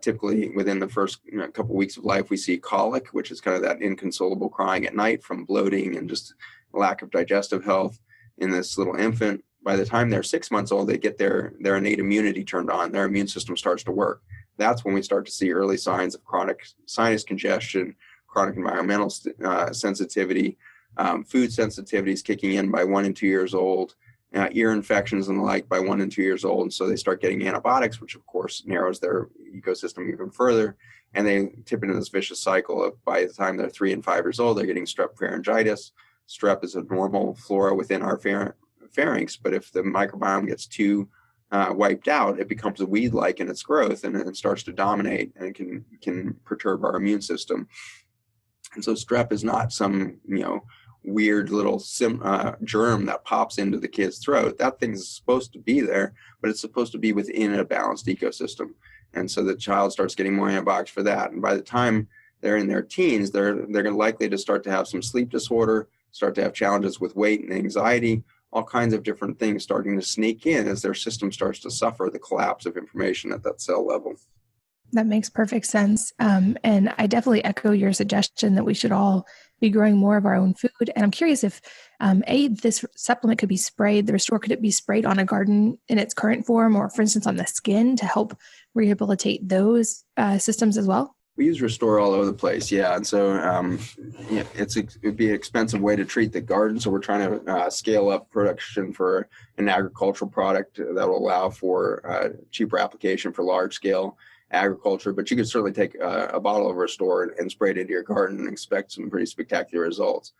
Typically within the first couple weeks of life, we see colic, which is kind of that inconsolable crying at night from bloating and just lack of digestive health in this little infant. By the time they're 6 months old, they get their innate immunity turned on. Their immune system starts to work. That's when we start to see early signs of chronic sinus congestion, chronic environmental sensitivity, food sensitivities kicking in by 1 and 2 years old, ear infections and the like by 1 and 2 years old. And so they start getting antibiotics, which of course narrows their ecosystem even further. And they tip into this vicious cycle of by the time they're 3 and 5 years old, they're getting strep pharyngitis. Strep is a normal flora within our pharynx, but if the microbiome gets too wiped out, it becomes a weed-like in its growth and it starts to dominate and can perturb our immune system. And so strep is not some weird little germ that pops into the kid's throat. That thing's supposed to be there, but it's supposed to be within a balanced ecosystem. And so the child starts getting more antibiotics for that. And by the time they're in their teens, they're likely to start to have some sleep disorder, start to have challenges with weight and anxiety, all kinds of different things starting to sneak in as their system starts to suffer the collapse of information at that cell level. That makes perfect sense. And I definitely echo your suggestion that we should all be growing more of our own food. And I'm curious if, this supplement could be sprayed, the Restore, could it be sprayed on a garden in its current form, or for instance, on the skin to help rehabilitate those systems as well? We use Restore all over the place, yeah. And so it'd be an expensive way to treat the garden. So we're trying to scale up production for an agricultural product that will allow for cheaper application for large scale agriculture. But you could certainly take a bottle of Restore and spray it into your garden and expect some pretty spectacular results.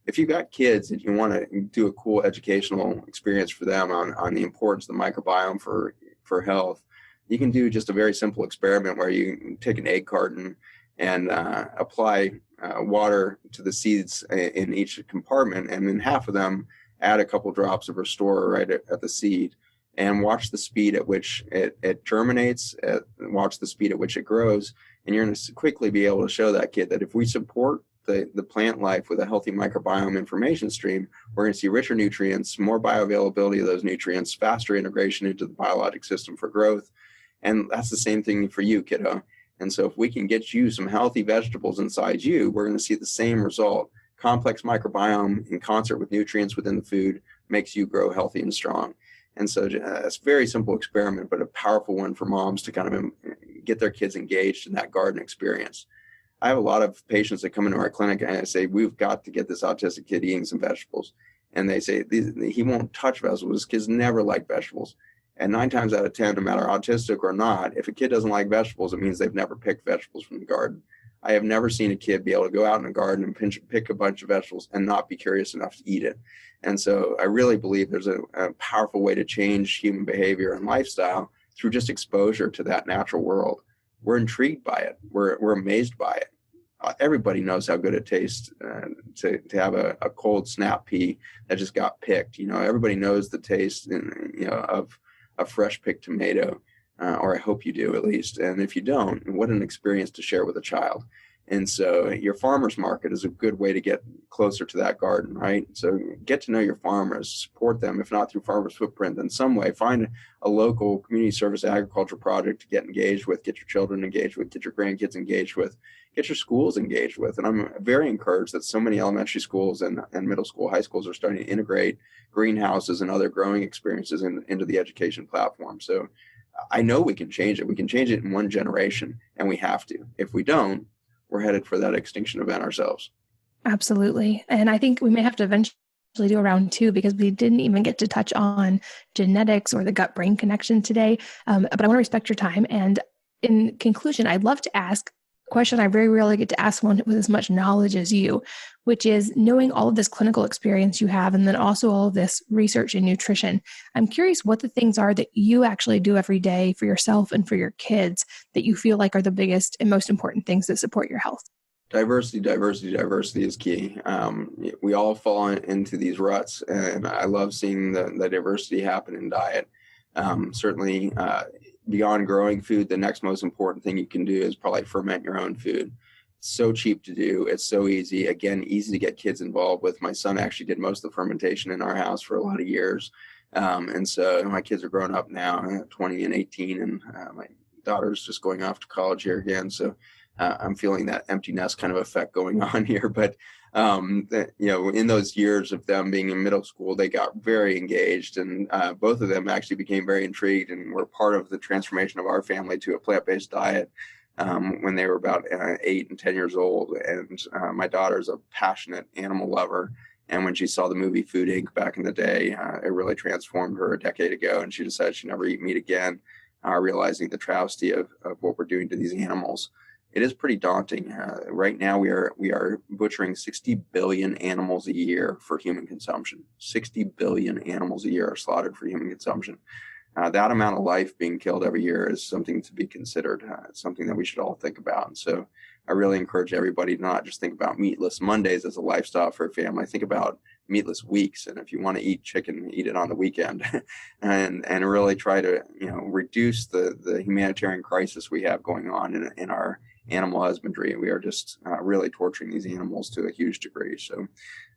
If you've got kids and you want to do a cool educational experience for them on the importance of the microbiome for health, you can do just a very simple experiment where you take an egg carton and apply water to the seeds in each compartment, and in half of them add a couple drops of Restore right at the seed, and watch the speed at which it germinates, watch the speed at which it grows, and you're going to quickly be able to show that kid that if we support the plant life with a healthy microbiome information stream, we're going to see richer nutrients, more bioavailability of those nutrients, faster integration into the biologic system for growth. And that's the same thing for you, kiddo. And so if we can get you some healthy vegetables inside you, we're going to see the same result. Complex microbiome in concert with nutrients within the food makes you grow healthy and strong. And so it's a very simple experiment, but a powerful one for moms to kind of get their kids engaged in that garden experience. I have a lot of patients that come into our clinic and I say, we've got to get this autistic kid eating some vegetables. And they say, he won't touch vegetables. His kids never like vegetables. And 9 times out of 10, no matter autistic or not, if a kid doesn't like vegetables, it means they've never picked vegetables from the garden. I have never seen a kid be able to go out in a garden and pick a bunch of vegetables and not be curious enough to eat it. And so I really believe there's a powerful way to change human behavior and lifestyle through just exposure to that natural world. We're intrigued by it. We're amazed by it. Everybody knows how good it tastes to have a cold snap pea that just got picked. Everybody knows the taste of a fresh picked tomato, or I hope you do at least. And if you don't, what an experience to share with a child. And so your farmer's market is a good way to get closer to that garden, right? So get to know your farmers, support them, if not through Farmers Footprint, in some way. Find a local community service agriculture project to get engaged with, get your children engaged with, get your grandkids engaged with, get your schools engaged with. And I'm very encouraged that so many elementary schools and middle school, high schools are starting to integrate greenhouses and other growing experiences into the education platform. So I know we can change it. We can change it in one generation, and we have to. If we don't, we're headed for that extinction event ourselves. Absolutely. And I think we may have to eventually do a round 2 because we didn't even get to touch on genetics or the gut-brain connection today. But I want to respect your time. And in conclusion, I'd love to ask a question I very rarely get to ask someone with as much knowledge as you, which is knowing all of this clinical experience you have, and then also all of this research in nutrition. I'm curious what the things are that you actually do every day for yourself and for your kids that you feel like are the biggest and most important things that support your health. Diversity is key. We all fall into these ruts, and I love seeing the diversity happen in diet. Certainly, beyond growing food, the next most important thing you can do is probably ferment your own food. It's so cheap to do. It's so easy. Again, easy to get kids involved with. My son actually did most of the fermentation in our house for a lot of years. And so my kids are grown up now, 20 and 18, and my daughter's just going off to college here again. So I'm feeling that empty nest kind of effect going on here. But, in those years of them being in middle school, they got very engaged, and both of them actually became very intrigued and were part of the transformation of our family to a plant-based diet when they were about 8 and 10 years old. And my daughter's a passionate animal lover. And when she saw the movie Food Inc. back in the day, it really transformed her a decade ago. And she decided she'd never eat meat again, realizing the travesty of what we're doing to these animals. It is pretty daunting. Right now, we are butchering 60 billion animals a year for human consumption. 60 billion animals a year are slaughtered for human consumption. That amount of life being killed every year is something to be considered. It's something that we should all think about. And so I really encourage everybody to not just think about meatless Mondays as a lifestyle for a family. Think about meatless weeks. And if you want to eat chicken, eat it on the weekend and really try to, reduce the humanitarian crisis we have going on in our animal husbandry. We are just really torturing these animals to a huge degree. So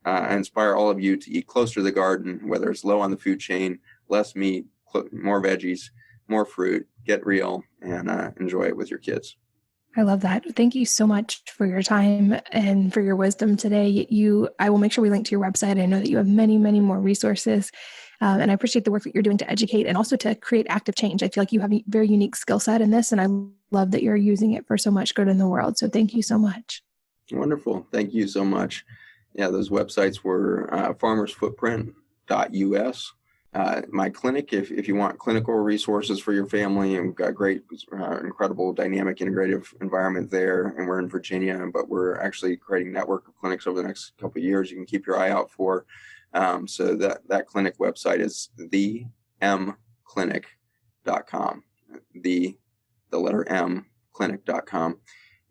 I inspire all of you to eat closer to the garden, whether it's low on the food chain, less meat, more veggies, more fruit, get real, and enjoy it with your kids. I love that. Thank you so much for your time and for your wisdom today. I will make sure we link to your website. I know that you have many, many more resources. And I appreciate the work that you're doing to educate and also to create active change. I feel like you have a very unique skill set in this, and I love that you're using it for so much good in the world. So thank you so much. Wonderful. Thank you so much. Yeah, those websites were farmersfootprint.us. My clinic, if you want clinical resources for your family, and we've got great, incredible, dynamic, integrative environment there, and we're in Virginia, but we're actually creating a network of clinics over the next couple of years you can keep your eye out for. So that clinic website is themclinic.com, the letter M, clinic.com.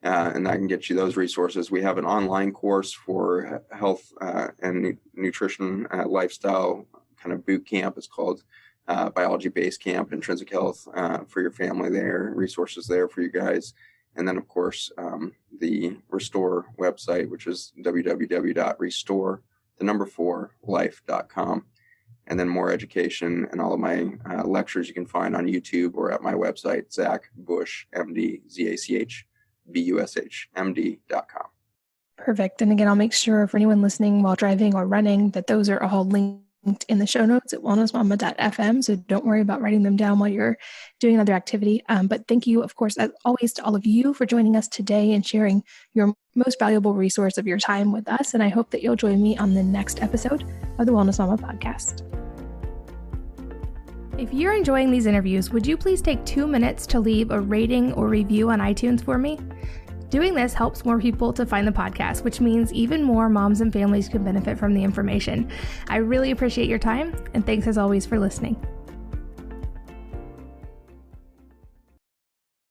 And I can get you those resources. We have an online course for health and nutrition, lifestyle kind of boot camp. It's called Biology Based Camp, Intrinsic Health for your family there, resources there for you guys. And then, of course, the Restore website, which is www.restore4life.com. And then more education and all of my lectures you can find on YouTube or at my website, Zach Bush, MD, ZachBushMD.com. Perfect. And again, I'll make sure for anyone listening while driving or running that those are all linked in the show notes at wellnessmama.fm. So don't worry about writing them down while you're doing another activity. But thank you, of course, as always, to all of you for joining us today and sharing your most valuable resource of your time with us. And I hope that you'll join me on the next episode of the Wellness Mama podcast. If you're enjoying these interviews, would you please take 2 minutes to leave a rating or review on iTunes for me? Doing this helps more people to find the podcast, which means even more moms and families can benefit from the information. I really appreciate your time, and thanks as always for listening.